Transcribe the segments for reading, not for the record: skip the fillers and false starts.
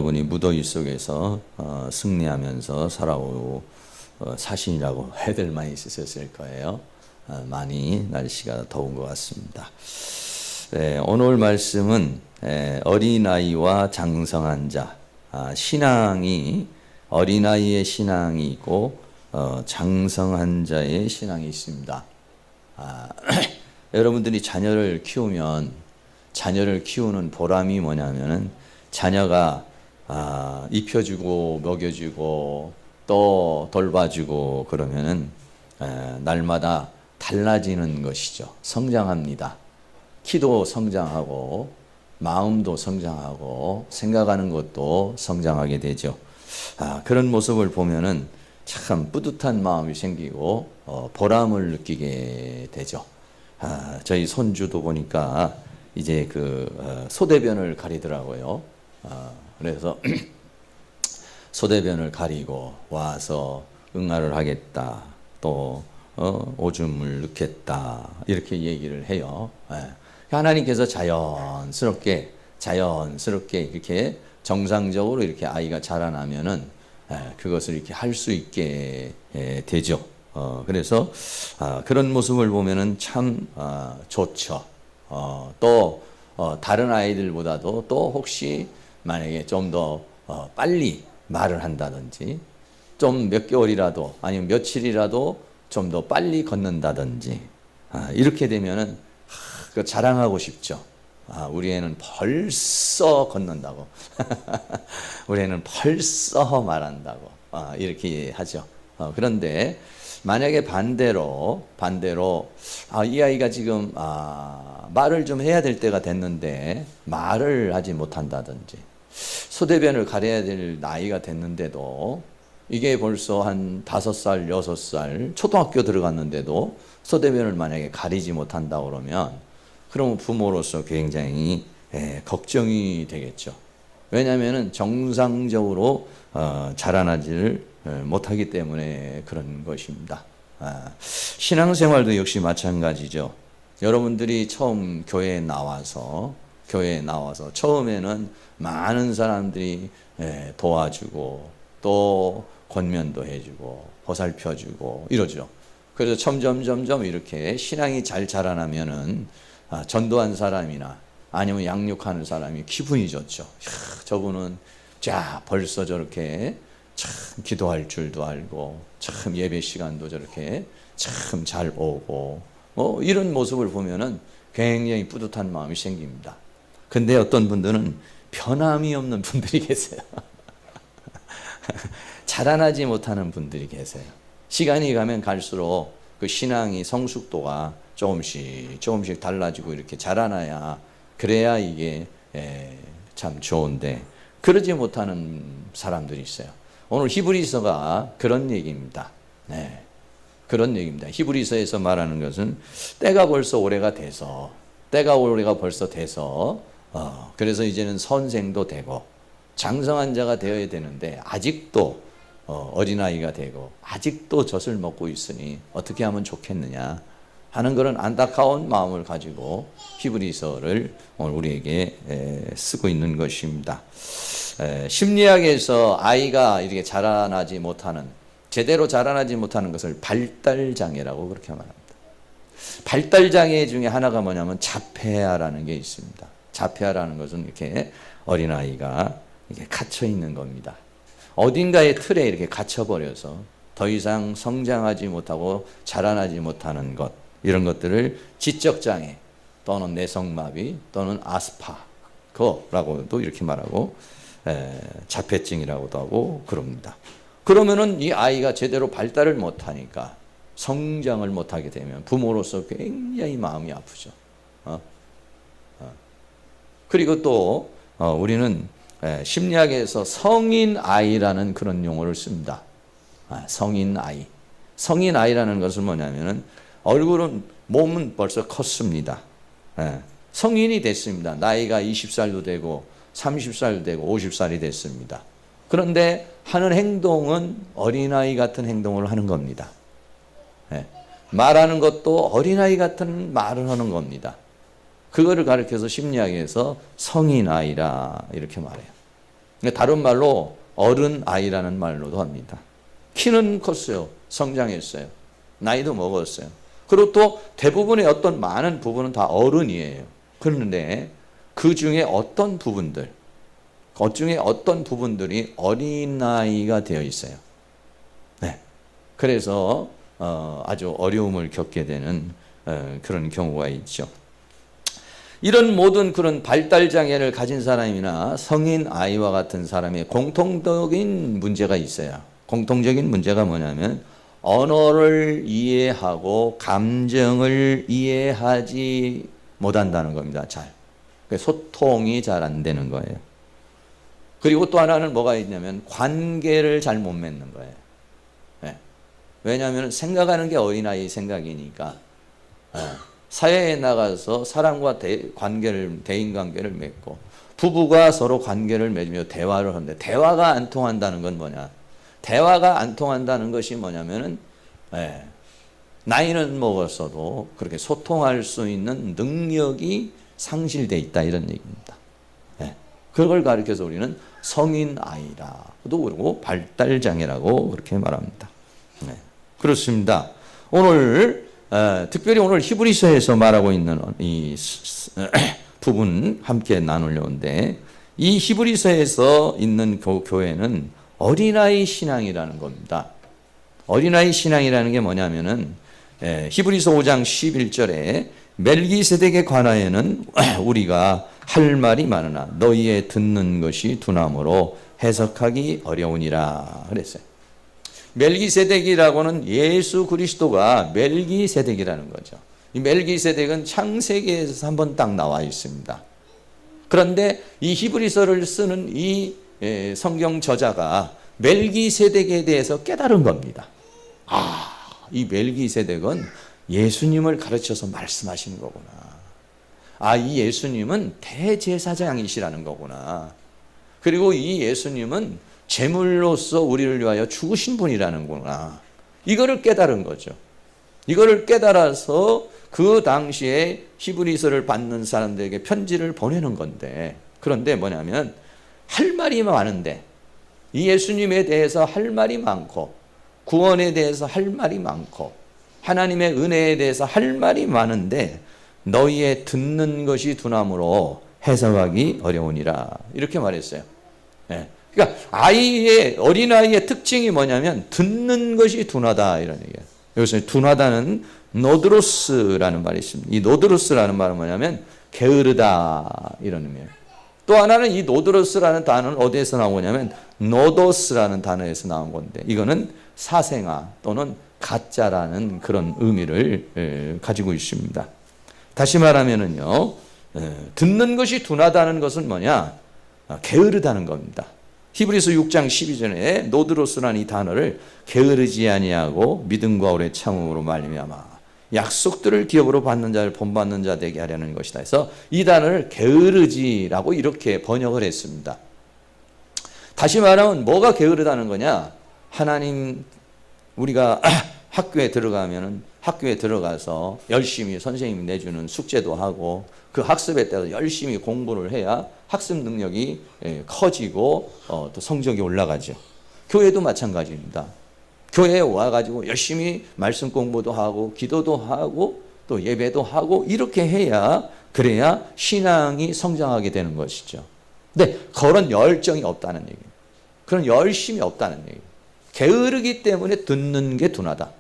여러분이 무더위 속에서 승리하면서 사신이라고 해들 많이 있으셨을 거예요. 많이 날씨가 더운 것 같습니다. 오늘 말씀은 어린아이와 장성한 자, 신앙이 어린아이의 신앙이 있고 장성한 자의 신앙이 있습니다. 여러분들이 자녀를 키우면 자녀를 키우는 보람이 뭐냐면은 자녀가 입혀주고 먹여주고 또 돌봐주고 그러면은 날마다 달라지는 것이죠. 성장합니다. 키도 성장하고 마음도 성장하고 생각하는 것도 성장하게 되죠. 그런 모습을 보면은 참 뿌듯한 마음이 생기고 보람을 느끼게 되죠. 저희 손주도 보니까 이제 소대변을 가리더라고요. 그래서 소대변을 가리고 와서 응아를 하겠다. 또 오줌을 넣겠다. 이렇게 얘기를 해요. 하나님께서 자연스럽게 이렇게 정상적으로 이렇게 아이가 자라나면은 그것을 이렇게 할 수 있게 되죠. 그래서 그런 모습을 보면은 참 좋죠. 또 다른 아이들보다도 또 혹시 만약에 좀 더 빨리 말을 한다든지 좀 몇 개월이라도 아니면 며칠이라도 좀 더 빨리 걷는다든지 이렇게 되면은 자랑하고 싶죠. 우리 애는 벌써 걷는다고 우리 애는 벌써 말한다고 이렇게 하죠. 그런데 만약에 반대로 이 아이가 지금 말을 좀 해야 될 때가 됐는데 말을 하지 못한다든지 소대변을 가려야 될 나이가 됐는데도 이게 벌써 한 5살, 6살 초등학교 들어갔는데도 소대변을 만약에 가리지 못한다 그러면 그러면 부모로서 굉장히 걱정이 되겠죠. 왜냐하면 정상적으로 자라나지를 못하기 때문에 그런 것입니다. 신앙생활도 역시 마찬가지죠. 여러분들이 처음 교회에 나와서 처음에는 많은 사람들이 도와주고 또 권면도 해주고 보살펴주고 이러죠. 그래서 점점 이렇게 신앙이 잘 자라나면은 전도한 사람이나 아니면 양육하는 사람이 기분이 좋죠. 저분은 벌써 저렇게 참 기도할 줄도 알고 참 예배 시간도 저렇게 참 잘 오고 이런 모습을 보면은 굉장히 뿌듯한 마음이 생깁니다. 근데 어떤 분들은 변함이 없는 분들이 계세요. 자라나지 못하는 분들이 계세요. 시간이 가면 갈수록 그 신앙이 성숙도가 조금씩 달라지고 이렇게 자라나야 그래야 이게 참 좋은데 그러지 못하는 사람들이 있어요. 오늘 히브리서가 그런 얘기입니다. 그런 얘기입니다. 히브리서에서 말하는 것은 때가 벌써 돼서 그래서 이제는 선생도 되고 장성한 자가 되어야 되는데 아직도 어린아이가 되고 아직도 젖을 먹고 있으니 어떻게 하면 좋겠느냐 하는 그런 안타까운 마음을 가지고 히브리서를 오늘 우리에게 쓰고 있는 것입니다. 심리학에서 아이가 이렇게 제대로 자라나지 못하는 것을 발달장애라고 그렇게 말합니다. 발달장애 중에 하나가 뭐냐면 자폐아라는 게 있습니다. 자폐아라는 것은 이렇게 어린아이가 이렇게 갇혀 있는 겁니다. 어딘가의 틀에 이렇게 갇혀버려서 더 이상 성장하지 못하고 자라나지 못하는 것, 이런 것들을 지적장애 또는 내성마비 또는 아스파거라고도 이렇게 말하고 자폐증이라고도 하고 그럽니다. 그러면은 이 아이가 제대로 발달을 못하니까 성장을 못하게 되면 부모로서 굉장히 마음이 아프죠. 그리고 또 우리는 심리학에서 성인 아이라는 그런 용어를 씁니다. 성인 아이. 성인 아이라는 것은 뭐냐면은 몸은 벌써 컸습니다. 성인이 됐습니다. 나이가 20살도 되고 30살도 되고 50살이 됐습니다. 그런데 하는 행동은 어린아이 같은 행동을 하는 겁니다. 말하는 것도 어린아이 같은 말을 하는 겁니다. 그거를 가르쳐서 심리학에서 성인 아이라 이렇게 말해요. 다른 말로 어른 아이라는 말로도 합니다. 키는 컸어요. 성장했어요. 나이도 먹었어요. 그리고 또 대부분의 어떤 많은 부분은 다 어른이에요. 그런데 그 중에 어떤 부분들, 그 중에 어떤 부분들이 어린아이가 되어 있어요. 네. 그래서 아주 어려움을 겪게 되는 그런 경우가 있죠. 이런 모든 그런 발달장애를 가진 사람이나 성인 아이와 같은 사람의 공통적인 문제가 있어요. 공통적인 문제가 뭐냐면 언어를 이해하고 감정을 이해하지 못한다는 겁니다. 잘. 소통이 잘 안 되는 거예요. 그리고 또 하나는 뭐가 있냐면 관계를 잘 못 맺는 거예요. 네. 왜냐하면 생각하는 게 어린아이 생각이니까 사회에 나가서 사람과 대인관계를 맺고 부부가 서로 관계를 맺으며 대화를 하는데 대화가 안 통한다는 건 뭐냐? 대화가 안 통한다는 것이 뭐냐면은 나이는 먹었어도 그렇게 소통할 수 있는 능력이 상실돼 있다 이런 얘기입니다. 그걸 가리켜서 우리는 성인 아이라고도 그러고 발달장애라고 그렇게 말합니다. 그렇습니다. 오늘 특별히 오늘 히브리서에서 말하고 있는 이 부분 함께 나누려는데 이 히브리서에서 있는 교회는 어린아이 신앙이라는 겁니다. 어린아이 신앙이라는 게 뭐냐면은 히브리서 5장 11절에 멜기세덱에 관하여는 우리가 할 말이 많으나 너희의 듣는 것이 둔함으로 해석하기 어려우니라 그랬어요. 멜기세덱이라고는 예수 그리스도가 멜기세덱이라는 거죠. 이 멜기세덱은 창세기에서 한번 딱 나와 있습니다. 그런데 이 히브리서를 쓰는 이 성경 저자가 멜기세덱에 대해서 깨달은 겁니다. 이 멜기세덱은 예수님을 가르쳐서 말씀하시는 거구나. 이 예수님은 대제사장이시라는 거구나. 그리고 이 예수님은 제물로서 우리를 위하여 죽으신 분이라는 거구나. 이거를 깨달은 거죠. 이거를 깨달아서 그 당시에 히브리서를 받는 사람들에게 편지를 보내는 건데, 그런데 뭐냐면 할 말이 많은데 이 예수님에 대해서 할 말이 많고 구원에 대해서 할 말이 많고 하나님의 은혜에 대해서 할 말이 많은데 너희의 듣는 것이 둔함으로 해석하기 어려우니라 이렇게 말했어요. 그러니까 어린아이의 특징이 뭐냐면 듣는 것이 둔하다 이런 얘기예요. 여기서 둔하다는 노드로스라는 말이 있습니다. 이 노드로스라는 말은 뭐냐면 게으르다 이런 의미예요. 또 하나는 이 노드로스라는 단어는 어디에서 나온 거냐면 노도스라는 단어에서 나온 건데 이거는 사생아 또는 가짜라는 그런 의미를 가지고 있습니다. 다시 말하면은요, 듣는 것이 둔하다는 것은 뭐냐? 게으르다는 겁니다. 히브리서 6장 12절에 노드로스라는 이 단어를 게으르지 아니하고 믿음과 오래 참음으로 말미암아 약속들을 기업으로 받는 자를 본받는 자 되게 하려는 것이다. 해서 이 단어를 게으르지라고 이렇게 번역을 했습니다. 다시 말하면 뭐가 게으르다는 거냐? 하나님 우리가 학교에 들어가서 열심히 선생님이 내주는 숙제도 하고 그 학습에 따라서 열심히 공부를 해야 학습 능력이 커지고 또 성적이 올라가죠. 교회도 마찬가지입니다. 교회에 와가지고 열심히 말씀 공부도 하고 기도도 하고 또 예배도 하고 이렇게 그래야 신앙이 성장하게 되는 것이죠. 근데 그런 열정이 없다는 얘기예요. 그런 열심이 없다는 얘기예요. 게으르기 때문에 듣는 게 둔하다.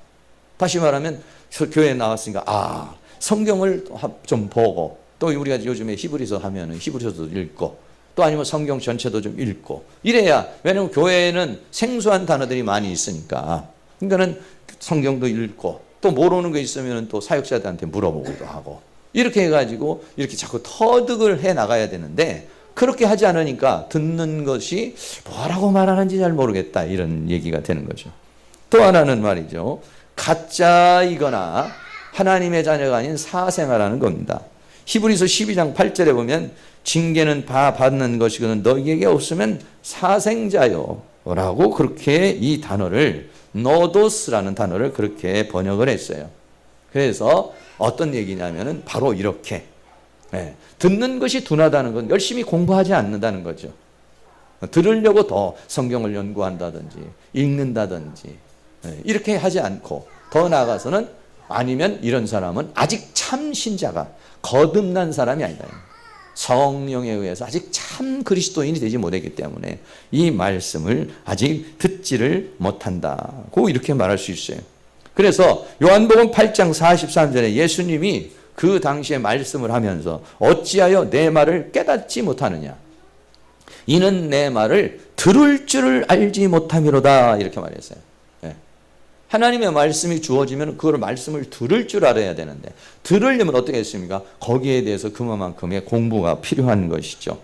다시 말하면 교회에 나왔으니까 성경을 좀 보고 또 우리가 요즘에 히브리서 하면은 히브리서도 읽고 또 아니면 성경 전체도 좀 읽고 이래야, 왜냐하면 교회에는 생소한 단어들이 많이 있으니까, 그러니까는 성경도 읽고 또 모르는 거 있으면 또 사역자들한테 물어보기도 하고 이렇게 해가지고 이렇게 자꾸 터득을 해 나가야 되는데 그렇게 하지 않으니까 듣는 것이 뭐라고 말하는지 잘 모르겠다 이런 얘기가 되는 거죠. 또 하나는 말이죠, 가짜이거나 하나님의 자녀가 아닌 사생아라는 겁니다. 히브리서 12장 8절에 보면 징계는 받는 것이거든 너희에게 없으면 사생자요 라고 그렇게 이 단어를 노도스라는 단어를 그렇게 번역을 했어요. 그래서 어떤 얘기냐면은 바로 이렇게 듣는 것이 둔하다는 건 열심히 공부하지 않는다는 거죠. 들으려고 더 성경을 연구한다든지 읽는다든지 이렇게 하지 않고 더 나아가서는 아니면 이런 사람은 아직 참 신자가 거듭난 사람이 아니다. 성령에 의해서 아직 참 그리스도인이 되지 못했기 때문에 이 말씀을 아직 듣지를 못한다고 이렇게 말할 수 있어요. 그래서 요한복음 8장 43절에 예수님이 그 당시에 말씀을 하면서 어찌하여 내 말을 깨닫지 못하느냐, 이는 내 말을 들을 줄을 알지 못함이로다 이렇게 말했어요. 하나님의 말씀이 주어지면 그걸 말씀을 들을 줄 알아야 되는데 들으려면 어떻게 했습니까? 거기에 대해서 그만큼의 공부가 필요한 것이죠.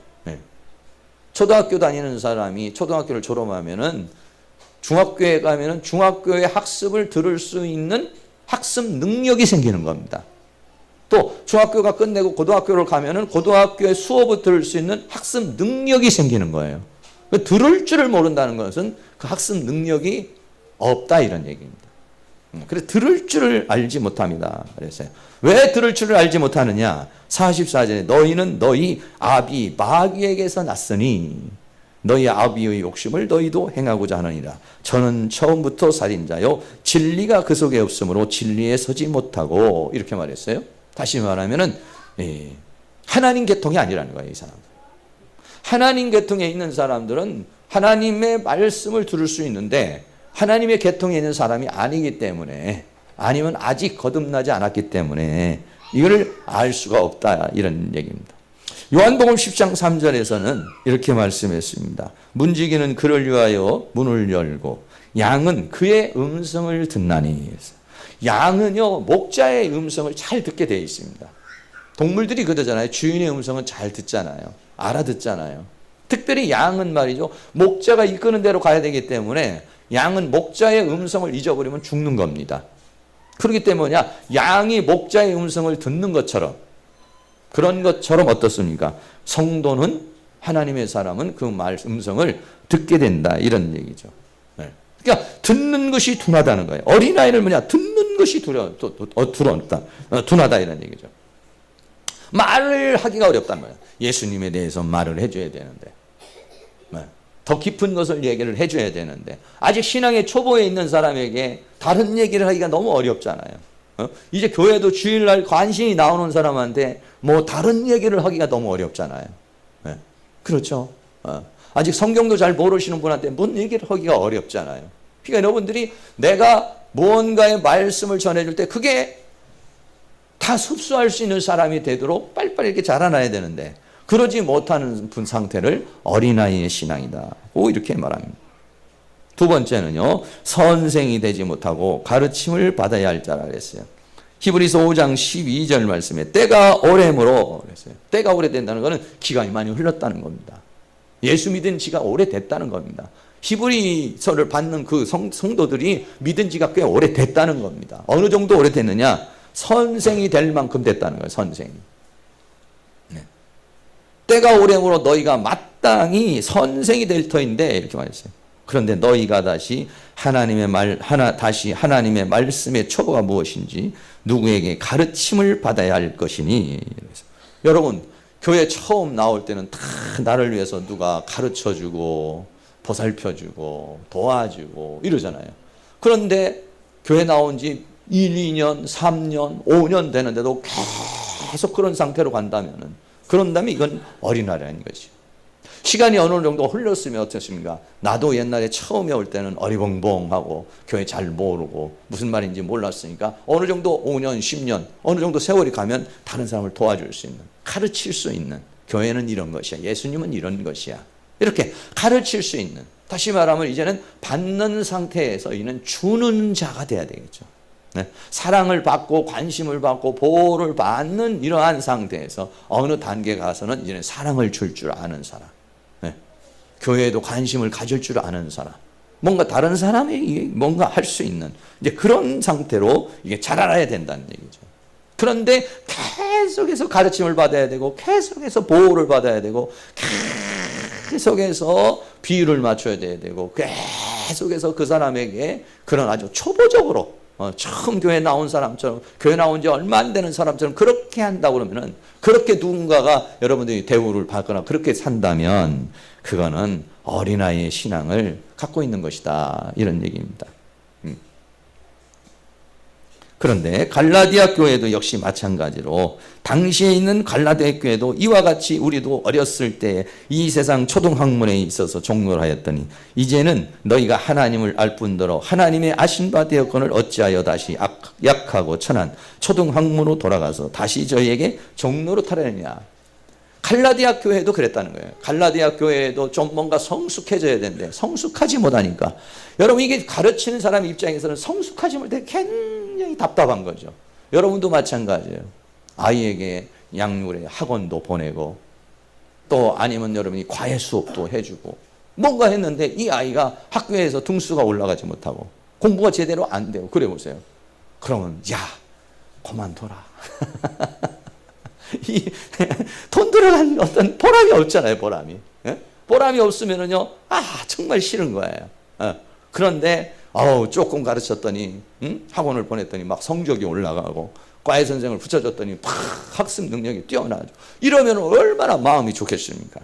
초등학교 다니는 사람이 초등학교를 졸업하면은 중학교에 가면은 중학교의 학습을 들을 수 있는 학습 능력이 생기는 겁니다. 또 중학교가 끝내고 고등학교를 가면은 고등학교의 수업을 들을 수 있는 학습 능력이 생기는 거예요. 들을 줄을 모른다는 것은 그 학습 능력이 없다 이런 얘기입니다. 그래서 들을 줄을 알지 못합니다. 그랬어요. 왜 들을 줄을 알지 못하느냐? 44절에 너희는 너희 아비 마귀에게서 났으니 너희 아비의 욕심을 너희도 행하고자 하느니라. 저는 처음부터 살인자요 진리가 그 속에 없으므로 진리에 서지 못하고 이렇게 말했어요. 다시 말하면은 하나님 계통이 아니라는 거예요. 이 사람들. 하나님 계통에 있는 사람들은 하나님의 말씀을 들을 수 있는데 하나님의 계통에 있는 사람이 아니기 때문에, 아니면 아직 거듭나지 않았기 때문에 이걸 알 수가 없다 이런 얘기입니다. 요한복음 10장 3절에서는 이렇게 말씀했습니다. 문지기는 그를 위하여 문을 열고 양은 그의 음성을 듣나니. 양은요 목자의 음성을 잘 듣게 되어 있습니다. 동물들이 그러잖아요. 주인의 음성은 잘 듣잖아요. 알아듣잖아요. 특별히 양은 말이죠, 목자가 이끄는 대로 가야 되기 때문에 양은 목자의 음성을 잊어버리면 죽는 겁니다. 그렇기 때문에 양이 목자의 음성을 듣는 것처럼, 그런 것처럼 어떻습니까? 성도는, 하나님의 사람은 그 음성을 듣게 된다 이런 얘기죠. 그러니까 듣는 것이 둔하다는 거예요. 어린아이를 듣는 것이 둔하다 이런 얘기죠. 말을 하기가 어렵단 말이에요. 예수님에 대해서 말을 해줘야 되는데, 더 깊은 것을 얘기를 해줘야 되는데, 아직 신앙의 초보에 있는 사람에게 다른 얘기를 하기가 너무 어렵잖아요. 이제 교회도 주일날 관심이 나오는 사람한테 뭐 다른 얘기를 하기가 너무 어렵잖아요. 그렇죠. 아직 성경도 잘 모르시는 분한테 뭔 얘기를 하기가 어렵잖아요. 그러니까 여러분들이 내가 무언가의 말씀을 전해줄 때 그게 다 흡수할 수 있는 사람이 되도록 빨리빨리 이렇게 자라나야 되는데, 그러지 못하는 분 상태를 어린아이의 신앙이다고 이렇게 말합니다. 두 번째는요, 선생이 되지 못하고 가르침을 받아야 할 자라 그랬어요. 히브리서 5장 12절 말씀에 때가 오래므로 그랬어요. 때가 오래된다는 것은 기간이 많이 흘렀다는 겁니다. 예수 믿은 지가 오래됐다는 겁니다. 히브리서를 받는 그 성도들이 믿은 지가 꽤 오래됐다는 겁니다. 어느 정도 오래됐느냐? 선생이 될 만큼 됐다는 거예요. 선생이. 때가 오래므로 너희가 마땅히 선생이 될 터인데 이렇게 말했어요. 그런데 너희가 다시 하나님의 말씀의 초보가 무엇인지 누구에게 가르침을 받아야 할 것이니. 여러분, 교회 처음 나올 때는 다 나를 위해서 누가 가르쳐주고 보살펴주고 도와주고 이러잖아요. 그런데 교회 나온 지 1, 2년, 3년, 5년 되는데도 계속 그런 상태로 그런다면 이건 어린아이라는 것이죠. 시간이 어느 정도 흘렀으면 어떻습니까? 나도 옛날에 처음에 올 때는 어리벙벙하고 교회 잘 모르고 무슨 말인지 몰랐으니까 어느 정도 5년, 10년, 어느 정도 세월이 가면 다른 사람을 도와줄 수 있는, 가르칠 수 있는, 교회는 이런 것이야, 예수님은 이런 것이야, 이렇게 가르칠 수 있는, 다시 말하면 이제는 받는 상태에서 이는 주는 자가 돼야 되겠죠. 사랑을 받고 관심을 받고 보호를 받는 이러한 상태에서 어느 단계 가서는 이제는 사랑을 줄 아는 사람, 교회에도 관심을 가질 줄 아는 사람, 뭔가 다른 사람이 뭔가 할 수 있는 이제 그런 상태로 이게 자라나야 된다는 얘기죠. 그런데 계속해서 가르침을 받아야 되고, 계속해서 보호를 받아야 되고, 계속해서 비율을 맞춰야 되고, 계속해서 그 사람에게 그런 아주 초보적으로 처음 교회 나온 사람처럼, 교회 나온 지 얼마 안 되는 사람처럼 그렇게 한다고 그러면은, 그렇게 누군가가 여러분들이 대우를 받거나 그렇게 산다면 그거는 어린아이의 신앙을 갖고 있는 것이다. 이런 얘기입니다. 그런데 갈라디아 교회도 역시 마찬가지로 당시에 있는 갈라디아 교회도 이와 같이 우리도 어렸을 때 이 세상 초등학문에 있어서 종료를 하였더니 이제는 너희가 하나님을 알 뿐더러 하나님의 아신 바 되었거늘 어찌하여 다시 약하고 천한 초등학문으로 돌아가서 다시 저희에게 종로로 타려느냐. 갈라디아 교회도 그랬다는 거예요. 갈라디아 교회도 좀 뭔가 성숙해져야 되는데 성숙하지 못하니까 여러분 이게 가르치는 사람 입장에서는 성숙하지 못해 굉장히 답답한 거죠. 여러분도 마찬가지예요. 아이에게 양육의 학원도 보내고 또 아니면 여러분이 과외 수업도 해주고 뭔가 했는데 이 아이가 학교에서 등수가 올라가지 못하고 공부가 제대로 안 돼요. 그래 보세요. 그러면 야 그만둬라. 이 돈 들어간 어떤 보람이 없잖아요. 보람이. 예? 보람이 없으면은요. 정말 싫은 거예요. 그런데 조금 가르쳤더니 학원을 보냈더니 막 성적이 올라가고 과외 선생을 붙여줬더니 막 학습 능력이 뛰어나죠. 이러면 얼마나 마음이 좋겠습니까?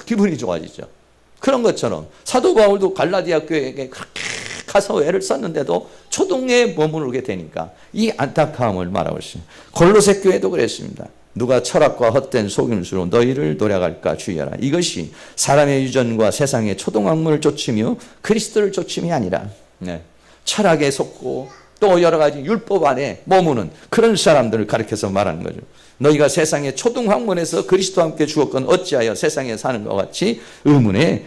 기분이 좋아지죠. 그런 것처럼 사도 바울도 갈라디아 교회에게 그렇게 가서 애를 썼는데도 초등에 머무르게 되니까 이 안타까움을 말하고 있습니다. 골로새 교회도 그랬습니다. 누가 철학과 헛된 속임수로 너희를 노략할까 주의하라. 이것이 사람의 유전과 세상의 초등학문을 쫓으며 그리스도를 쫓음이 아니라 철학에 속고 또 여러 가지 율법 안에 머무는 그런 사람들을 가리켜서 말하는 거죠. 너희가 세상의 초등학문에서 그리스도와 함께 죽었건 어찌하여 세상에 사는 것 같이 의문에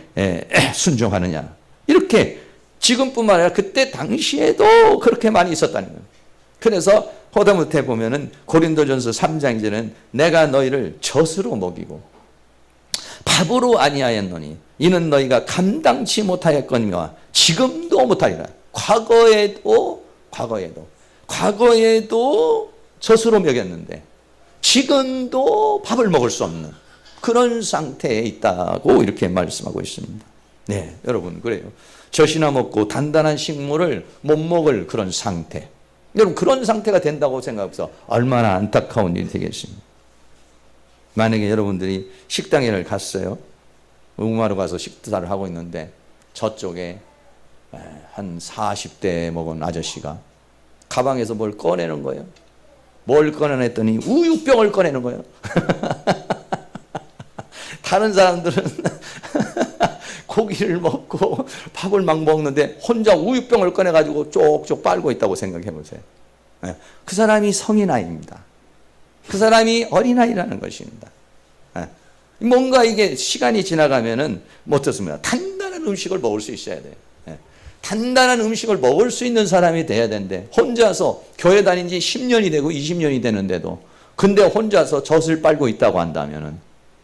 순종하느냐. 이렇게 지금뿐만 아니라 그때 당시에도 그렇게 많이 있었다는 거예요. 그래서 허다못해 보면은 고린도전서 3장 이제는 내가 너희를 젖으로 먹이고 밥으로 아니하였노니 이는 너희가 감당치 못하였거니와 지금도 못하리라. 과거에도 젖으로 먹였는데 지금도 밥을 먹을 수 없는 그런 상태에 있다고 이렇게 말씀하고 있습니다. 네, 여러분 그래요. 젖이나 먹고 단단한 식물을 못 먹을 그런 상태. 여러분 그런 상태가 된다고 생각해서 얼마나 안타까운 일이 되겠습니까? 만약에 여러분들이 식당에 갔어요. 응마로 가서 식사를 하고 있는데 저쪽에 한 40대 먹은 아저씨가 가방에서 뭘 꺼내는 거예요. 뭘 꺼내냈더니 우유병을 꺼내는 거예요. 다른 사람들은 고기를 먹고 밥을 막 먹는데 혼자 우유병을 꺼내가지고 쪽쪽 빨고 있다고 생각해 보세요. 그 사람이 성인아이입니다. 그 사람이 어린아이라는 것입니다. 뭔가 이게 시간이 지나가면은 어떻습니까? 단단한 음식을 먹을 수 있어야 돼요. 단단한 음식을 먹을 수 있는 사람이 돼야 되는데 혼자서 교회 다닌 지 10년이 되고 20년이 되는데도 근데 혼자서 젖을 빨고 있다고 한다면은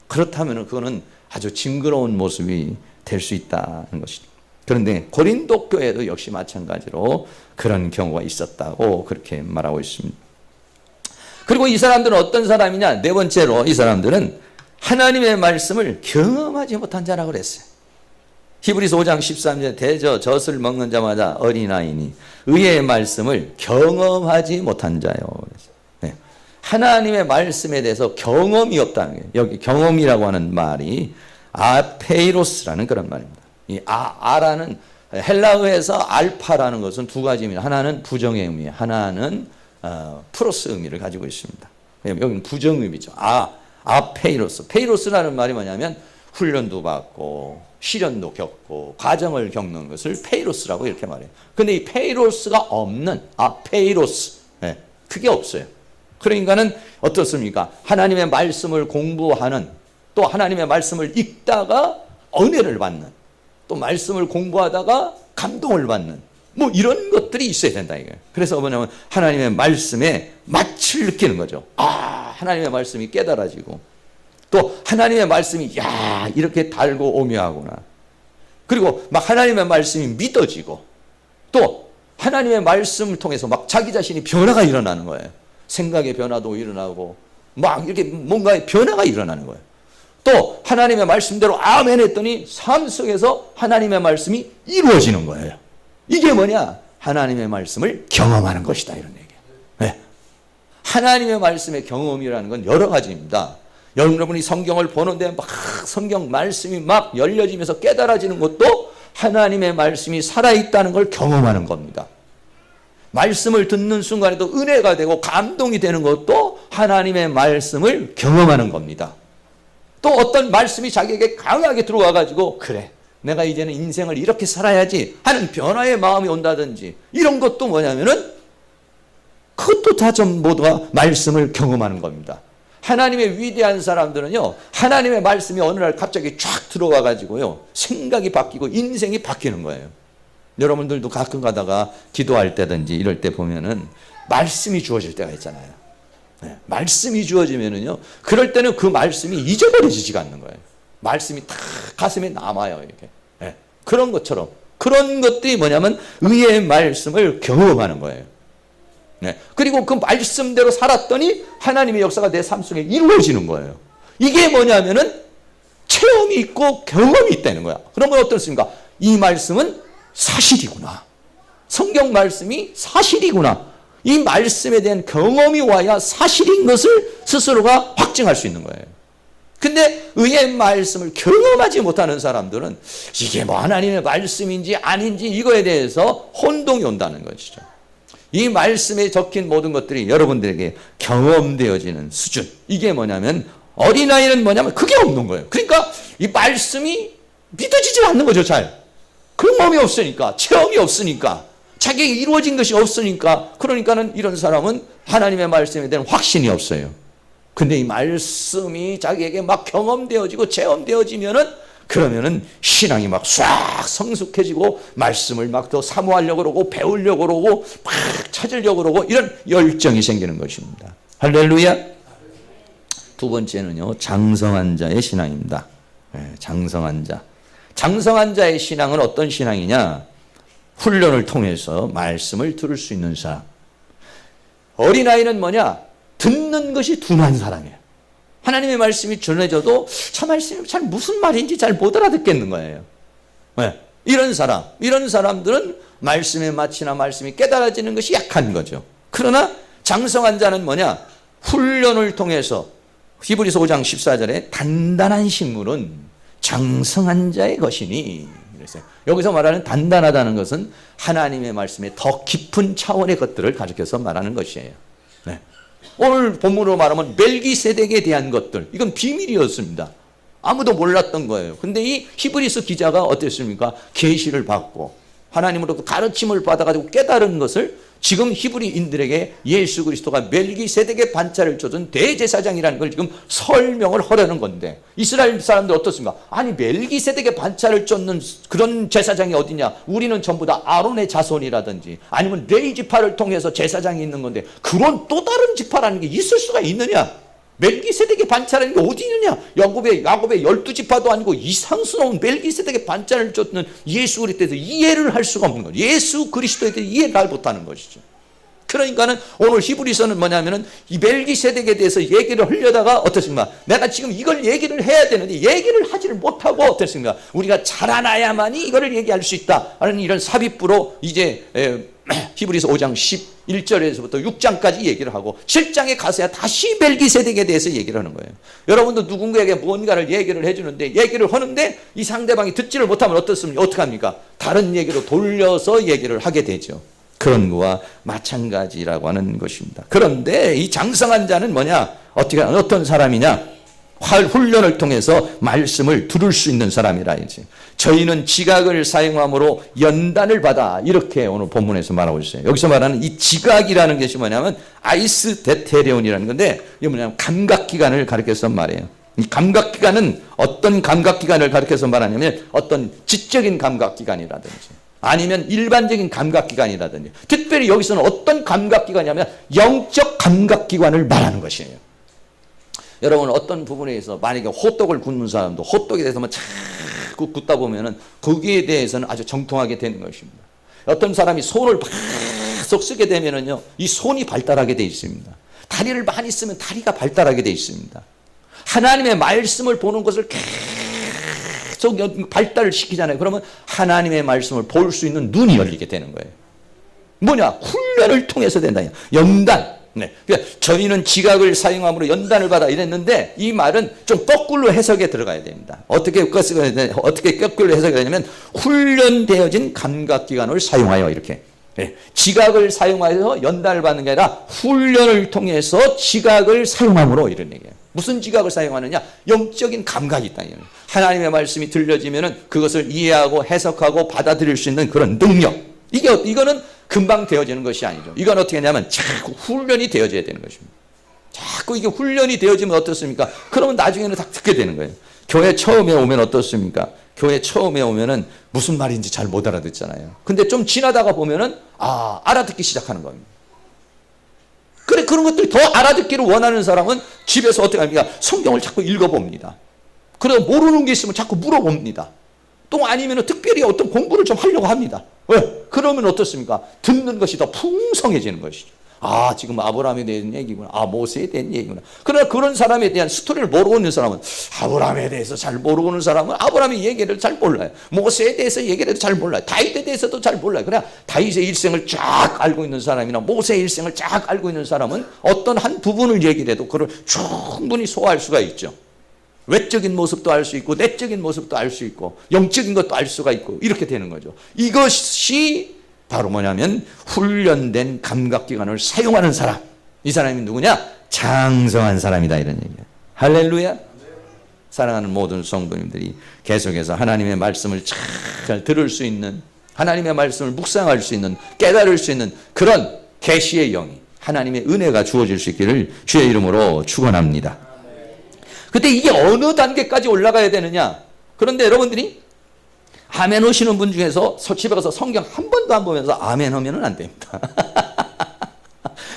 그렇다면은 그거는 아주 징그러운 모습이 될 수 있다는 것이죠. 그런데 고린도 교회도 역시 마찬가지로 그런 경우가 있었다고 그렇게 말하고 있습니다. 그리고 이 사람들은 어떤 사람이냐? 네 번째로 이 사람들은 하나님의 말씀을 경험하지 못한 자라고 그랬어요. 히브리서 5장 13절에 대저 젖을 먹는 자마다 어린아이니 의의 말씀을 경험하지 못한 자요. 네. 하나님의 말씀에 대해서 경험이 없다는 거예요. 여기 경험이라고 하는 말이 아페이로스라는 그런 말입니다. 이 아라는 헬라어에서 알파라는 것은 두 가지입니다. 하나는 부정의 의미, 하나는 플러스 의미를 가지고 있습니다. 여기는 부정 의미죠. 아페이로스. 페이로스라는 말이 뭐냐면 훈련도 받고 시련도 겪고 과정을 겪는 것을 페이로스라고 이렇게 말해요. 근데 이 페이로스가 없는 페이로스. 그게 없어요. 그러니까는 어떻습니까? 하나님의 말씀을 공부하는 또 하나님의 말씀을 읽다가 은혜를 받는 또 말씀을 공부하다가 감동을 받는 뭐 이런 것들이 있어야 된다 이거예요. 그래서 뭐냐면 하나님의 말씀에 맛을 느끼는 거죠. 하나님의 말씀이 깨달아지고 또 하나님의 말씀이 이렇게 달고 오묘하구나. 그리고 막 하나님의 말씀이 믿어지고 또 하나님의 말씀을 통해서 막 자기 자신이 변화가 일어나는 거예요. 생각의 변화도 일어나고 막 이렇게 뭔가의 변화가 일어나는 거예요. 또 하나님의 말씀대로 아멘 했더니 삶 속에서 하나님의 말씀이 이루어지는 거예요. 이게 뭐냐? 하나님의 말씀을 경험하는 것이다 이런 얘기예요. 하나님의 말씀의 경험이라는 건 여러 가지입니다. 여러분이 성경을 보는데 막 성경 말씀이 막 열려지면서 깨달아지는 것도 하나님의 말씀이 살아있다는 걸 경험하는 겁니다. 말씀을 듣는 순간에도 은혜가 되고 감동이 되는 것도 하나님의 말씀을 경험하는 겁니다. 또 어떤 말씀이 자기에게 강하게 들어와 가지고 그래 내가 이제는 인생을 이렇게 살아야지 하는 변화의 마음이 온다든지 이런 것도 뭐냐면은 그것도 다 전부 다 말씀을 경험하는 겁니다. 하나님의 위대한 사람들은요 하나님의 말씀이 어느 날 갑자기 쫙 들어와 가지고요 생각이 바뀌고 인생이 바뀌는 거예요. 여러분들도 가끔 가다가 기도할 때든지 이럴 때 보면은 말씀이 주어질 때가 있잖아요. 네, 말씀이 주어지면은요 그럴 때는 그 말씀이 잊어버려지지가 않는 거예요. 말씀이 다 가슴에 남아요. 이렇게. 네, 그런 것처럼 그런 것들이 뭐냐면 의의 말씀을 경험하는 거예요. 네, 그리고 그 말씀대로 살았더니 하나님의 역사가 내 삶 속에 이루어지는 거예요. 이게 뭐냐면은 체험이 있고 경험이 있다는 거야. 그러면 어떻습니까? 이 말씀은 사실이구나. 성경 말씀이 사실이구나. 이 말씀에 대한 경험이 와야 사실인 것을 스스로가 확증할 수 있는 거예요. 근데 의의 말씀을 경험하지 못하는 사람들은 이게 뭐 하나님의 말씀인지 아닌지 이거에 대해서 혼동이 온다는 것이죠. 이 말씀에 적힌 모든 것들이 여러분들에게 경험되어지는 수준. 이게 뭐냐면 어린아이는 뭐냐면 그게 없는 거예요. 그러니까 이 말씀이 믿어지지 않는 거죠. 잘. 경험이 없으니까 체험이 없으니까 자기에게 이루어진 것이 없으니까 그러니까는 이런 사람은 하나님의 말씀에 대한 확신이 없어요. 근데 이 말씀이 자기에게 막 경험되어지고 체험되어지면은 그러면은 신앙이 막 싹 성숙해지고 말씀을 막 더 사모하려고 그러고 배우려고 그러고 막 찾으려고 그러고 이런 열정이 생기는 것입니다. 할렐루야. 두 번째는요 장성한 자의 신앙입니다. 네, 장성한 자. 장성한 자의 신앙은 어떤 신앙이냐? 훈련을 통해서 말씀을 들을 수 있는 사람. 어린아이는 뭐냐? 듣는 것이 둔한 사람이에요. 하나님의 말씀이 전해져도 저 말씀이 잘 무슨 말인지 잘 못 알아듣겠는 거예요. 네. 이런 사람들은 말씀의 마치나 말씀이 깨달아지는 것이 약한 거죠. 그러나 장성한 자는 뭐냐? 훈련을 통해서 히브리서 5장 14절에 단단한 식물은 장성한 자의 것이니 그랬어요. 여기서 말하는 단단하다는 것은 하나님의 말씀의 더 깊은 차원의 것들을 가리켜서 말하는 것이에요. 네. 오늘 본문으로 말하면 멜기세덱에 대한 것들 이건 비밀이었습니다. 아무도 몰랐던 거예요. 근데 이 히브리서 기자가 어땠습니까? 계시를 받고 하나님으로부터 가르침을 받아가지고 깨달은 것을 지금 히브리인들에게 예수 그리스도가 멜기세덱의 반차를 쫓은 대제사장이라는 걸 지금 설명을 하려는 건데 이스라엘 사람들 어떻습니까? 아니 멜기세덱의 반차를 쫓는 그런 제사장이 어디냐? 우리는 전부 다 아론의 자손이라든지 아니면 레위 지파를 통해서 제사장이 있는 건데 그런 또 다른 지파라는 게 있을 수가 있느냐? 멜기세덱의 반차라는 게 어디 있느냐? 야곱의 12지파도 아니고 이상스러운 멜기세덱의 반차를 쫓는 예수 그리스도에 대해서 이해를 할 수가 없는 거죠. 예수 그리스도에 대해서 이해를 못하는 것이죠. 그러니까는 오늘 히브리서는 뭐냐면은 이 멜기세덱에 대해서 얘기를 하려다가 어떻습니까? 내가 지금 이걸 얘기를 해야 되는데 얘기를 하지를 못하고 어떻습니까? 우리가 자라나야만이 이거를 얘기할 수 있다 하는 이런 삽입부로 이제 히브리서 5장 11절에서부터 6장까지 얘기를 하고 7장에 가서야 다시 멜기세덱에 대해서 얘기를 하는 거예요. 여러분도 누군가에게 뭔가를 얘기를 해주는데 얘기를 하는데 이 상대방이 듣지를 못하면 어떻습니까? 어떡합니까? 다른 얘기로 돌려서 얘기를 하게 되죠. 그런 거와 마찬가지라고 하는 것입니다. 그런데 이 장성한 자는 뭐냐? 어떤 사람이냐? 훈련을 통해서 말씀을 들을 수 있는 사람이라 이제 저희는 지각을 사용함으로 연단을 받아 이렇게 오늘 본문에서 말하고 있어요. 여기서 말하는 이 지각이라는 것이 뭐냐면 아이스 데테레온이라는 건데 이게 뭐냐면 감각기관을 가리켜서 말해요. 이 감각기관은 어떤 감각기관을 가리켜서 말하냐면 어떤 지적인 감각기관이라든지 아니면 일반적인 감각기관이라든지 특별히 여기서는 어떤 감각기관이냐면 영적 감각기관을 말하는 것이에요. 여러분 어떤 부분에서 만약에 호떡을 굽는 사람도 호떡에 대해서만 자꾸 굽다 보면은 거기에 대해서는 아주 정통하게 되는 것입니다. 어떤 사람이 손을 계속 쓰게 되면은요 이 손이 발달하게 돼 있습니다. 다리를 많이 쓰면 다리가 발달하게 돼 있습니다. 하나님의 말씀을 보는 것을 계속 발달을 시키잖아요. 그러면 하나님의 말씀을 볼 수 있는 눈이 열리게 되는 거예요. 뭐냐? 훈련을 통해서 된다. 연단. 네. 그러니까 저희는 지각을 사용함으로 연단을 받아 이랬는데 이 말은 좀 거꾸로 해석에 들어가야 됩니다. 어떻게 거꾸로 해석이 되냐면 훈련되어진 감각기관을 사용하여 이렇게. 네. 지각을 사용하여서 연단을 받는 게 아니라 훈련을 통해서 지각을 사용함으로 이런 얘기예요. 무슨 지각을 사용하느냐? 영적인 감각이 있다. 하나님의 말씀이 들려지면은 그것을 이해하고 해석하고 받아들일 수 있는 그런 능력. 이거는 금방 되어지는 것이 아니죠. 이건 어떻게 하냐면 자꾸 훈련이 되어져야 되는 것입니다. 자꾸 이게 훈련이 되어지면 어떻습니까? 그러면 나중에는 다 듣게 되는 거예요. 교회 처음에 오면 어떻습니까? 교회 처음에 오면은 무슨 말인지 잘 못 알아듣잖아요. 근데 좀 지나다가 보면은 알아듣기 시작하는 겁니다. 그래, 그런 것들 더 알아듣기를 원하는 사람은 집에서 어떻게 합니까? 성경을 자꾸 읽어봅니다. 그래서 모르는 게 있으면 자꾸 물어봅니다. 또 아니면 특별히 어떤 공부를 좀 하려고 합니다. 왜? 그러면 어떻습니까? 듣는 것이 더 풍성해지는 것이죠. 지금 아브라함에 대한 얘기구나. 모세에 대한 얘기구나. 그러나 그런 사람에 대한 스토리를 모르고 있는 사람은 아브라함에 대해서 잘 모르고 있는 사람은 아브라함의 얘기를 잘 몰라요. 모세에 대해서 얘기를 해도 잘 몰라요. 다윗에 대해서도 잘 몰라요. 그러나 다윗의 일생을 쫙 알고 있는 사람이나 모세의 일생을 쫙 알고 있는 사람은 어떤 한 부분을 얘기를 해도 그걸 충분히 소화할 수가 있죠. 외적인 모습도 알 수 있고 내적인 모습도 알 수 있고 영적인 것도 알 수가 있고 이렇게 되는 거죠. 이것이 바로 뭐냐면 훈련된 감각기관을 사용하는 사람. 이 사람이 누구냐? 장성한 사람이다 이런 얘기예요. 할렐루야. 사랑하는 모든 성도님들이 계속해서 하나님의 말씀을 잘 들을 수 있는, 하나님의 말씀을 묵상할 수 있는, 깨달을 수 있는 그런 계시의 영이, 하나님의 은혜가 주어질 수 있기를 주의 이름으로 축원합니다. 근데 이게 어느 단계까지 올라가야 되느냐? 그런데 여러분들이 아멘 오시는 분 중에서 집에 가서 성경 한 번도 안 보면서 아멘 하면은 안 됩니다.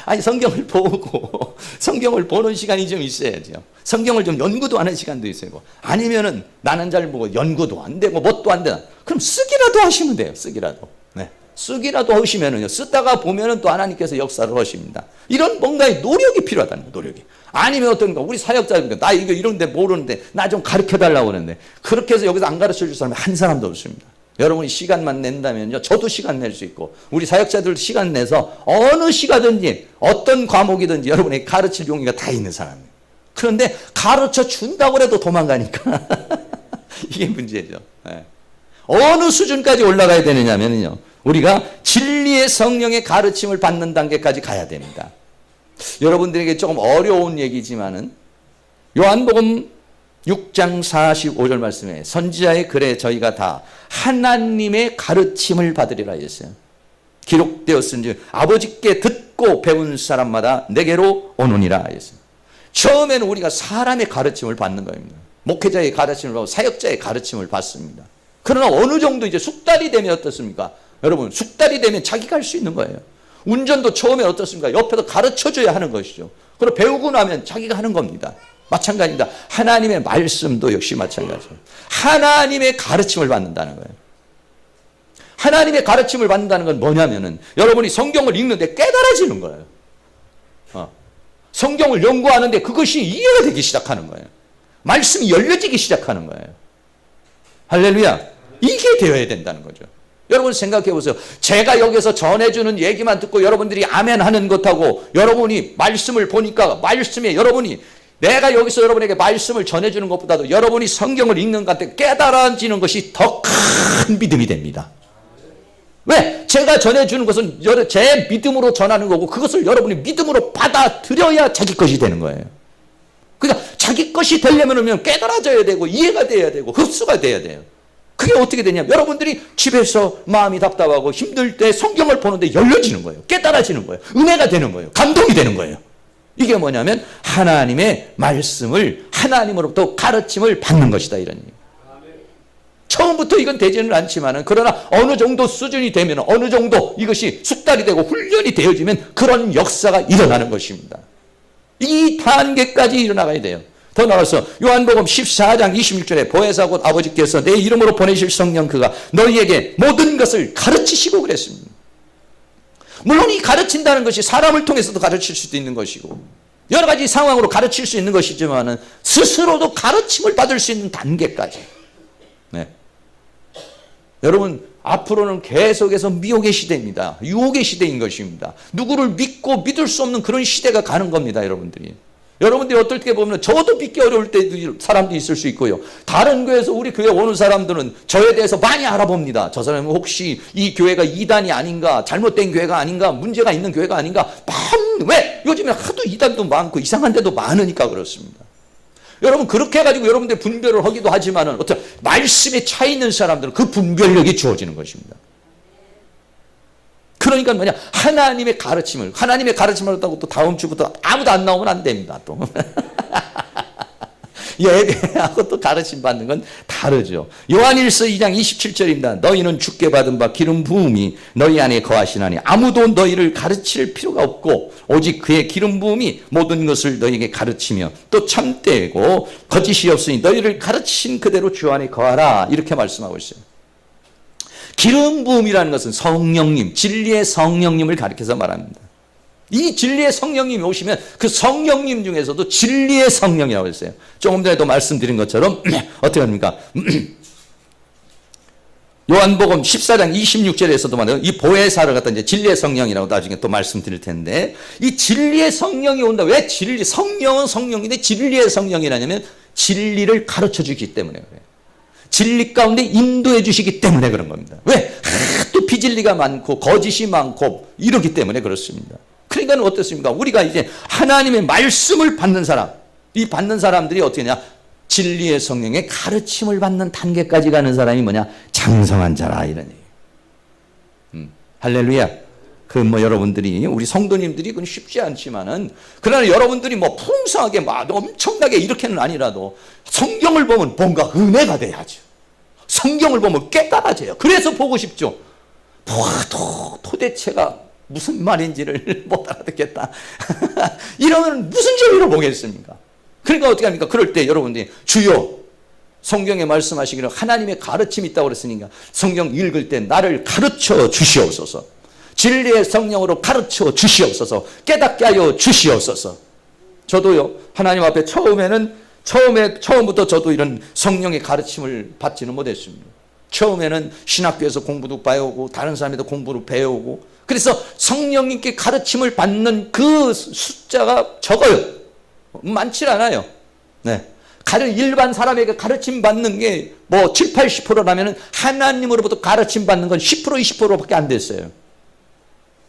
아니, 성경을 보고, 성경을 보는 시간이 좀 있어야죠. 성경을 좀 연구도 하는 시간도 있어요. 아니면은 나는 잘 보고 연구도 안 되고 뭣도 안 되나. 그럼 쓰기라도 하시면 돼요. 쓰기라도. 네. 쓰기라도 하시면은요. 쓰다가 보면은 또 하나님께서 역사를 하십니다. 이런 뭔가의 노력이 필요하다는 거예요. 노력이. 아니면 어떤가 우리 사역자들 나 이거 이런데 모르는데 나 좀 가르쳐 달라고 하는데 그렇게 해서 여기서 안 가르쳐 줄 사람이 한 사람도 없습니다. 여러분이 시간만 낸다면요. 저도 시간 낼 수 있고 우리 사역자들도 시간 내서 어느 시간든지 어떤 과목이든지 여러분에게 가르칠 용의가 다 있는 사람이에요. 그런데 가르쳐 준다고 해도 도망가니까 이게 문제죠. 네. 어느 수준까지 올라가야 되느냐면요. 우리가 진리의 성령의 가르침을 받는 단계까지 가야 됩니다. 여러분들에게 조금 어려운 얘기지만은 요한복음 6장 45절 말씀에 선지자의 글에 저희가 다 하나님의 가르침을 받으리라 했어요. 기록되었은즉 아버지께 듣고 배운 사람마다 내게로 오느니라 했어요. 처음에는 우리가 사람의 가르침을 받는 겁니다. 목회자의 가르침을 받고 사역자의 가르침을 받습니다. 그러나 어느 정도 이제 숙달이 되면 어떻습니까? 여러분, 숙달이 되면 자기가 할 수 있는 거예요. 운전도 처음에 어떻습니까? 옆에서 가르쳐줘야 하는 것이죠. 그리고 배우고 나면 자기가 하는 겁니다. 마찬가지입니다. 하나님의 말씀도 역시 마찬가지예요. 하나님의 가르침을 받는다는 거예요. 하나님의 가르침을 받는다는 건 뭐냐면은 여러분이 성경을 읽는데 깨달아지는 거예요. 성경을 연구하는데 그것이 이해가 되기 시작하는 거예요. 말씀이 열려지기 시작하는 거예요. 할렐루야. 이게 되어야 된다는 거죠. 여러분 생각해 보세요. 제가 여기서 전해주는 얘기만 듣고 여러분들이 아멘 하는 것하고 여러분이 말씀을 보니까 말씀에 여러분이 내가 여기서 여러분에게 말씀을 전해주는 것보다도 여러분이 성경을 읽는 것 같아 깨달아지는 것이 더 큰 믿음이 됩니다. 왜? 제가 전해주는 것은 제 믿음으로 전하는 거고 그것을 여러분이 믿음으로 받아들여야 자기 것이 되는 거예요. 그러니까 자기 것이 되려면 깨달아져야 되고 이해가 돼야 되고 흡수가 돼야 돼요. 그게 어떻게 되냐면 여러분들이 집에서 마음이 답답하고 힘들 때 성경을 보는데 열려지는 거예요. 깨달아지는 거예요. 은혜가 되는 거예요. 감동이 되는 거예요. 이게 뭐냐면 하나님의 말씀을 하나님으로부터 가르침을 받는 것이다 이런 얘기예요. 처음부터 이건 되지는 않지만은 그러나 어느 정도 수준이 되면 어느 정도 이것이 숙달이 되고 훈련이 되어지면 그런 역사가 일어나는 것입니다. 이 단계까지 일어나가야 돼요. 더 나아가서 요한복음 14장 26절에 보혜사 곧 아버지께서 내 이름으로 보내실 성령 그가 너희에게 모든 것을 가르치시고 그랬습니다. 물론 이 가르친다는 것이 사람을 통해서도 가르칠 수도 있는 것이고 여러 가지 상황으로 가르칠 수 있는 것이지만 스스로도 가르침을 받을 수 있는 단계까지. 네. 여러분 앞으로는 계속해서 미혹의 시대입니다. 유혹의 시대인 것입니다. 누구를 믿고 믿을 수 없는 그런 시대가 가는 겁니다, 여러분들이. 여러분들이 어떨 때 보면 저도 믿기 어려울 때도 사람도 있을 수 있고요. 다른 교회에서 우리 교회 오는 사람들은 저에 대해서 많이 알아봅니다. 저 사람은 혹시 이 교회가 이단이 아닌가, 잘못된 교회가 아닌가, 문제가 있는 교회가 아닌가. 왜? 요즘에 하도 이단도 많고 이상한 데도 많으니까 그렇습니다. 여러분 그렇게 해가지고 여러분들 분별을 하기도 하지만은 어떤 말씀에 차 있는 사람들은 그 분별력이 주어지는 것입니다. 그러니까 뭐냐, 하나님의 가르침을 한다고 또 다음 주부터 아무도 안 나오면 안 됩니다. 또 예배하고 또 가르침 받는 건 다르죠. 요한일서 2장 27절입니다. 너희는 주께 받은 바 기름 부음이 너희 안에 거하시나니 아무도 너희를 가르칠 필요가 없고 오직 그의 기름 부음이 모든 것을 너희에게 가르치며 또 참되고 거짓이 없으니 너희를 가르친 그대로 주 안에 거하라, 이렇게 말씀하고 있어요. 기름 부음이라는 것은 성령님, 진리의 성령님을 가리켜서 말합니다. 이 진리의 성령님이 오시면 그 성령님 중에서도 진리의 성령이라고 했어요. 조금 전에도 말씀드린 것처럼 어떻게 합니까? 요한복음 14장 26절에서도 말해요. 이 보혜사를 갖다 이제 진리의 성령이라고 나중에 또 말씀드릴 텐데, 이 진리의 성령이 온다. 왜 성령은 성령인데 진리의 성령이라냐면 진리를 가르쳐 주기 때문에 그래요. 진리 가운데 인도해 주시기 때문에 그런 겁니다. 왜? 또 비진리가 많고 거짓이 많고 이러기 때문에 그렇습니다. 그러니까 어떻습니까? 우리가 이제 하나님의 말씀을 받는 사람, 이 받는 사람들이 어떻게 하냐? 진리의 성령의 가르침을 받는 단계까지 가는 사람이 뭐냐? 장성한 자라, 이런 얘기. 할렐루야. 여러분들이, 우리 성도님들이 그건 쉽지 않지만은, 그러나 여러분들이 풍성하게 엄청나게 이렇게는 아니라도 성경을 보면 뭔가 은혜가 돼야죠. 성경을 보면 깨달아져요. 그래서 보고 싶죠. 보아도 도대체가 무슨 말인지를 못 알아듣겠다. 이러면 무슨 재미로 보겠습니까? 그러니까 어떻게 합니까? 그럴 때 여러분들이 주여, 성경에 말씀하시기를 하나님의 가르침이 있다고 그랬으니까 성경 읽을 때 나를 가르쳐 주시옵소서. 진리의 성령으로 가르쳐 주시옵소서. 깨닫게 하여 주시옵소서. 저도요, 하나님 앞에 처음부터 저도 이런 성령의 가르침을 받지는 못했습니다. 처음에는 신학교에서 공부도 배우고 다른 사람에도 공부를 배우고, 그래서 성령님께 가르침을 받는 그 숫자가 적어요. 많지 않아요. 네. 일반 사람에게 가르침 받는 게 7, 80%라면 하나님으로부터 가르침 받는 건 10%, 20%밖에 안 됐어요.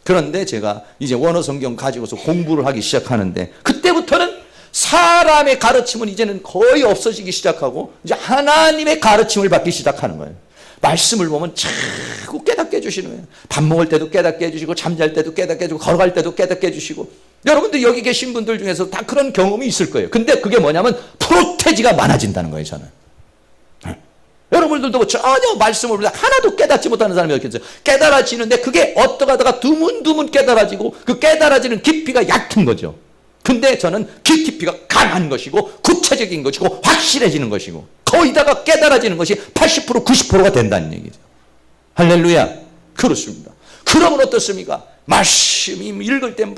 그런데 제가 이제 원어 성경 가지고서 공부를 하기 시작하는데, 그때부터는 사람의 가르침은 이제는 거의 없어지기 시작하고 이제 하나님의 가르침을 받기 시작하는 거예요. 말씀을 보면 자꾸 깨닫게 해주시는 거예요. 밥 먹을 때도 깨닫게 해주시고, 잠잘 때도 깨닫게 해주고, 걸어갈 때도 깨닫게 해주시고. 여러분들 여기 계신 분들 중에서 다 그런 경험이 있을 거예요. 근데 그게 뭐냐면 프로테지가 많아진다는 거예요, 저는. 여러분들도 전혀 말씀을 하나도 깨닫지 못하는 사람이 있겠어요. 깨달아지는데 그게 어떡하다가 드문드문 깨달아지고, 그 깨달아지는 깊이가 얕은 거죠. 근데 저는 깊이가 강한 것이고 구체적인 것이고 확실해지는 것이고 거의다가 깨달아지는 것이 80%, 90%가 된다는 얘기죠. 할렐루야. 그렇습니다. 그러면 어떻습니까? 말씀이 읽을 때 막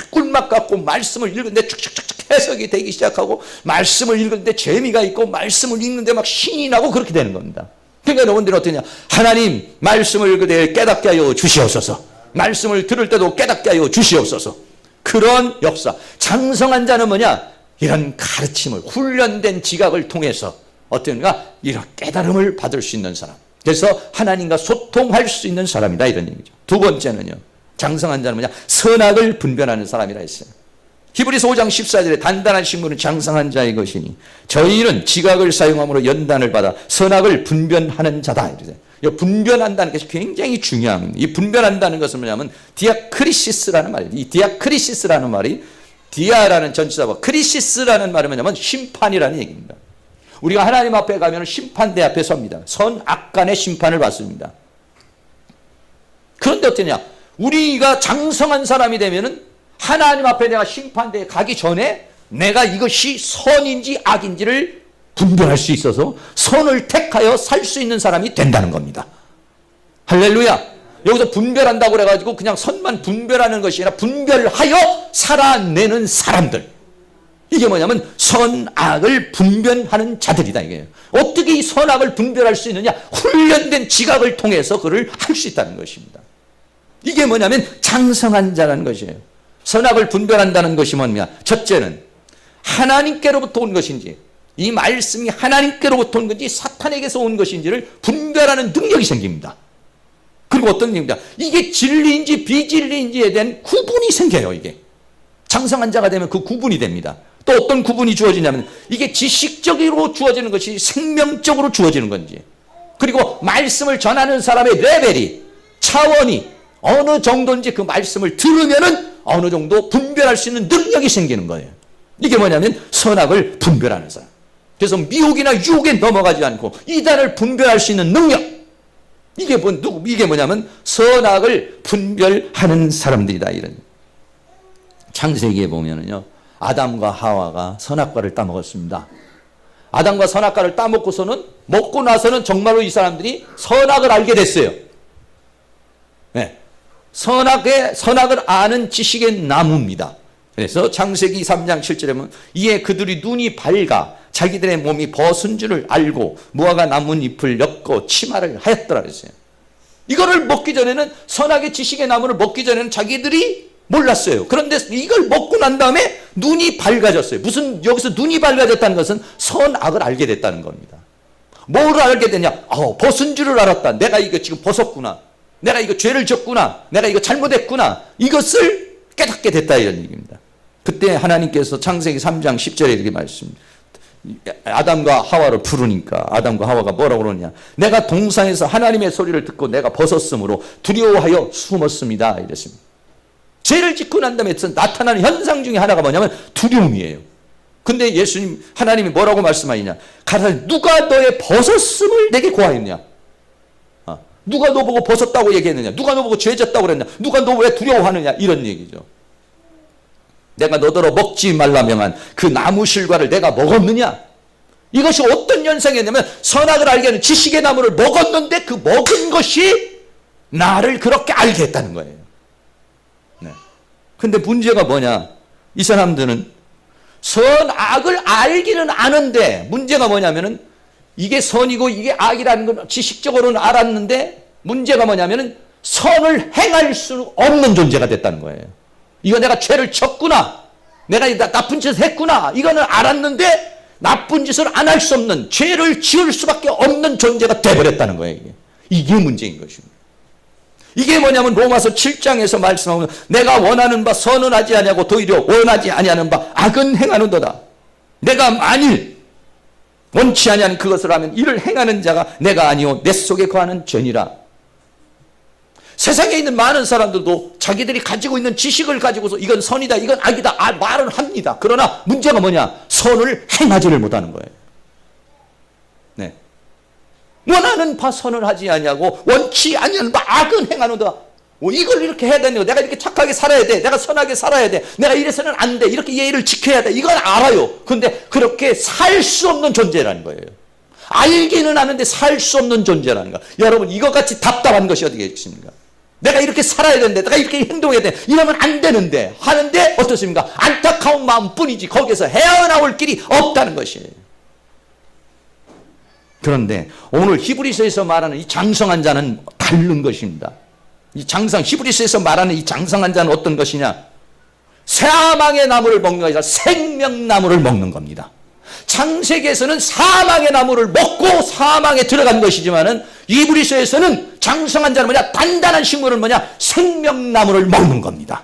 꿀맛 같고, 말씀을 읽는데 축축축축 해석이 되기 시작하고, 말씀을 읽는데 재미가 있고, 말씀을 읽는데 막 신이 나고 그렇게 되는 겁니다. 그러니까 여러분들은 어떠냐? 하나님 말씀을 읽을 때 깨닫게 하여 주시옵소서. 말씀을 들을 때도 깨닫게 하여 주시옵소서. 그런 역사. 장성한 자는 뭐냐? 이런 가르침을, 훈련된 지각을 통해서 어떤가? 이런 깨달음을 받을 수 있는 사람. 그래서 하나님과 소통할 수 있는 사람이다, 이런 얘기죠. 두 번째는요, 장성한 자는 뭐냐? 선악을 분별하는 사람이라 했어요. 히브리서 5장 14절에 단단한 식물은 장성한 자의 것이니 저희는 지각을 사용함으로 연단을 받아 선악을 분별하는 자다, 이러세요. 분별한다는 것이 굉장히 중요합니다. 이 분별한다는 것은 뭐냐면 디아크리시스라는 말이에요. 이 디아크리시스라는 말이, 디아라는 전치사와 크리시스라는 말은 뭐냐면 심판이라는 얘기입니다. 우리가 하나님 앞에 가면 심판대 앞에 섭니다. 선악 간의 심판을 받습니다. 그런데 어떠냐? 우리가 장성한 사람이 되면은 하나님 앞에 내가 심판대에 가기 전에 내가 이것이 선인지 악인지를 분별할 수 있어서 선을 택하여 살 수 있는 사람이 된다는 겁니다. 할렐루야. 여기서 분별한다고 그래가지고 그냥 선만 분별하는 것이 아니라 분별하여 살아내는 사람들. 이게 뭐냐면 선악을 분별하는 자들이다 이게요. 어떻게 이 선악을 분별할 수 있느냐? 훈련된 지각을 통해서 그를 할 수 있다는 것입니다. 이게 뭐냐면 장성한 자라는 것이에요. 선악을 분별한다는 것이 뭐냐? 첫째는 하나님께로부터 온 것인지, 이 말씀이 하나님께로부터 온 건지 사탄에게서 온 것인지를 분별하는 능력이 생깁니다. 그리고 어떤 능력입니다. 이게 진리인지 비진리인지에 대한 구분이 생겨요. 이게 장성한 자가 되면 그 구분이 됩니다. 또 어떤 구분이 주어지냐면 이게 지식적으로 주어지는 것이 생명적으로 주어지는 건지, 그리고 말씀을 전하는 사람의 레벨이, 차원이 어느 정도인지 그 말씀을 들으면은 어느 정도 분별할 수 있는 능력이 생기는 거예요. 이게 뭐냐면 선악을 분별하는 사람. 그래서 미혹이나 유혹에 넘어가지 않고 이단을 분별할 수 있는 능력. 이게 뭐냐면 선악을 분별하는 사람들이다. 이런. 창세기에 보면은요, 아담과 하와가 선악과를 따먹었습니다. 아담과 선악과를 따먹고서는, 먹고 나서는 정말로 이 사람들이 선악을 알게 됐어요. 네. 선악을 아는 지식의 나무입니다. 그래서 창세기 3장 7절에 보면 이에 그들이 눈이 밝아 자기들의 몸이 벗은 줄을 알고 무화과 나뭇잎을 엮고 치마를 하였더라 그랬어요. 이거를 먹기 전에는, 선악의 지식의 나무를 먹기 전에는 자기들이 몰랐어요. 그런데 이걸 먹고 난 다음에 눈이 밝아졌어요. 무슨, 여기서 눈이 밝아졌다는 것은 선악을 알게 됐다는 겁니다. 뭘 알게 됐냐? 벗은 줄을 알았다. 내가 이거 지금 벗었구나. 내가 이거 죄를 졌구나. 내가 이거 잘못했구나. 이것을 깨닫게 됐다 이런 얘기입니다. 그때 하나님께서 창세기 3장 10절에 이렇게 말씀합니다. 아담과 하와를 부르니까 아담과 하와가 뭐라고 그러냐? 내가 동산에서 하나님의 소리를 듣고 내가 벗었으므로 두려워하여 숨었습니다 이랬습니다. 죄를 짓고 난 다음에 나타나는 현상 중에 하나가 뭐냐면 두려움이에요. 근데 예수님, 하나님이 뭐라고 말씀하시냐? 가라사대 누가 너의 벗었음을 내게 고하였냐? 누가 너 보고 벗었다고 얘기했느냐? 누가 너 보고 죄졌다고 그랬냐? 누가 너 왜 두려워하느냐? 이런 얘기죠. 내가 너더러 먹지 말라 명한 그 나무 실과를 내가 먹었느냐? 이것이 어떤 현상이었냐면 선악을 알게 하는 지식의 나무를 먹었는데 그 먹은 것이 나를 그렇게 알게 했다는 거예요. 네. 근데 문제가 뭐냐? 이 사람들은 선악을 알기는 아는데 문제가 뭐냐면은 이게 선이고 이게 악이라는 건 지식적으로는 알았는데 문제가 뭐냐면은 선을 행할 수 없는 존재가 됐다는 거예요. 이거 내가 죄를 졌구나. 내가 나쁜 짓을 했구나. 이거는 알았는데 나쁜 짓을 안 할 수 없는, 죄를 지을 수밖에 없는 존재가 돼버렸다는 거예요. 이게 문제인 것입니다. 이게 뭐냐면 로마서 7장에서 말씀하면 내가 원하는 바 선은 하지 아니하고 도리어 원하지 아니하는 바 악은 행하는도다. 내가 만일 원치 아니하는 그것을 하면 이를 행하는 자가 내가 아니오 내 속에 거하는 죄니라. 세상에 있는 많은 사람들도 자기들이 가지고 있는 지식을 가지고서 이건 선이다, 이건 악이다 말을 합니다. 그러나 문제가 뭐냐? 선을 행하지를 못하는 거예요. 네. 원하는 바 선을 하지 아니하고 원치 아니하는 바 악은 행하는다. 이걸 이렇게 해야 되는 거. 내가 이렇게 착하게 살아야 돼. 내가 선하게 살아야 돼. 내가 이래서는 안 돼. 이렇게 예의를 지켜야 돼. 이건 알아요. 그런데 그렇게 살 수 없는 존재라는 거예요. 알기는 아는데 살 수 없는 존재라는 거. 여러분, 이것같이 답답한 것이 어디 있습니까? 내가 이렇게 살아야 되는데, 내가 이렇게 행동해야 돼. 이러면 안 되는데, 하는데 어떻습니까? 안타까운 마음뿐이지 거기서 헤어나올 길이 없다는 것이에요. 그런데 오늘 히브리서에서 말하는 이 장성한 자는 다른 것입니다. 히브리서에서 말하는 이 장성한 자는 어떤 것이냐? 사망의 나무를 먹는 것이 아니라 생명나무를 먹는 겁니다. 창세기에서는 사망의 나무를 먹고 사망에 들어간 것이지만은 히브리서에서는 장성한 자는 뭐냐? 단단한 식물은 뭐냐? 생명나무를 먹는 겁니다.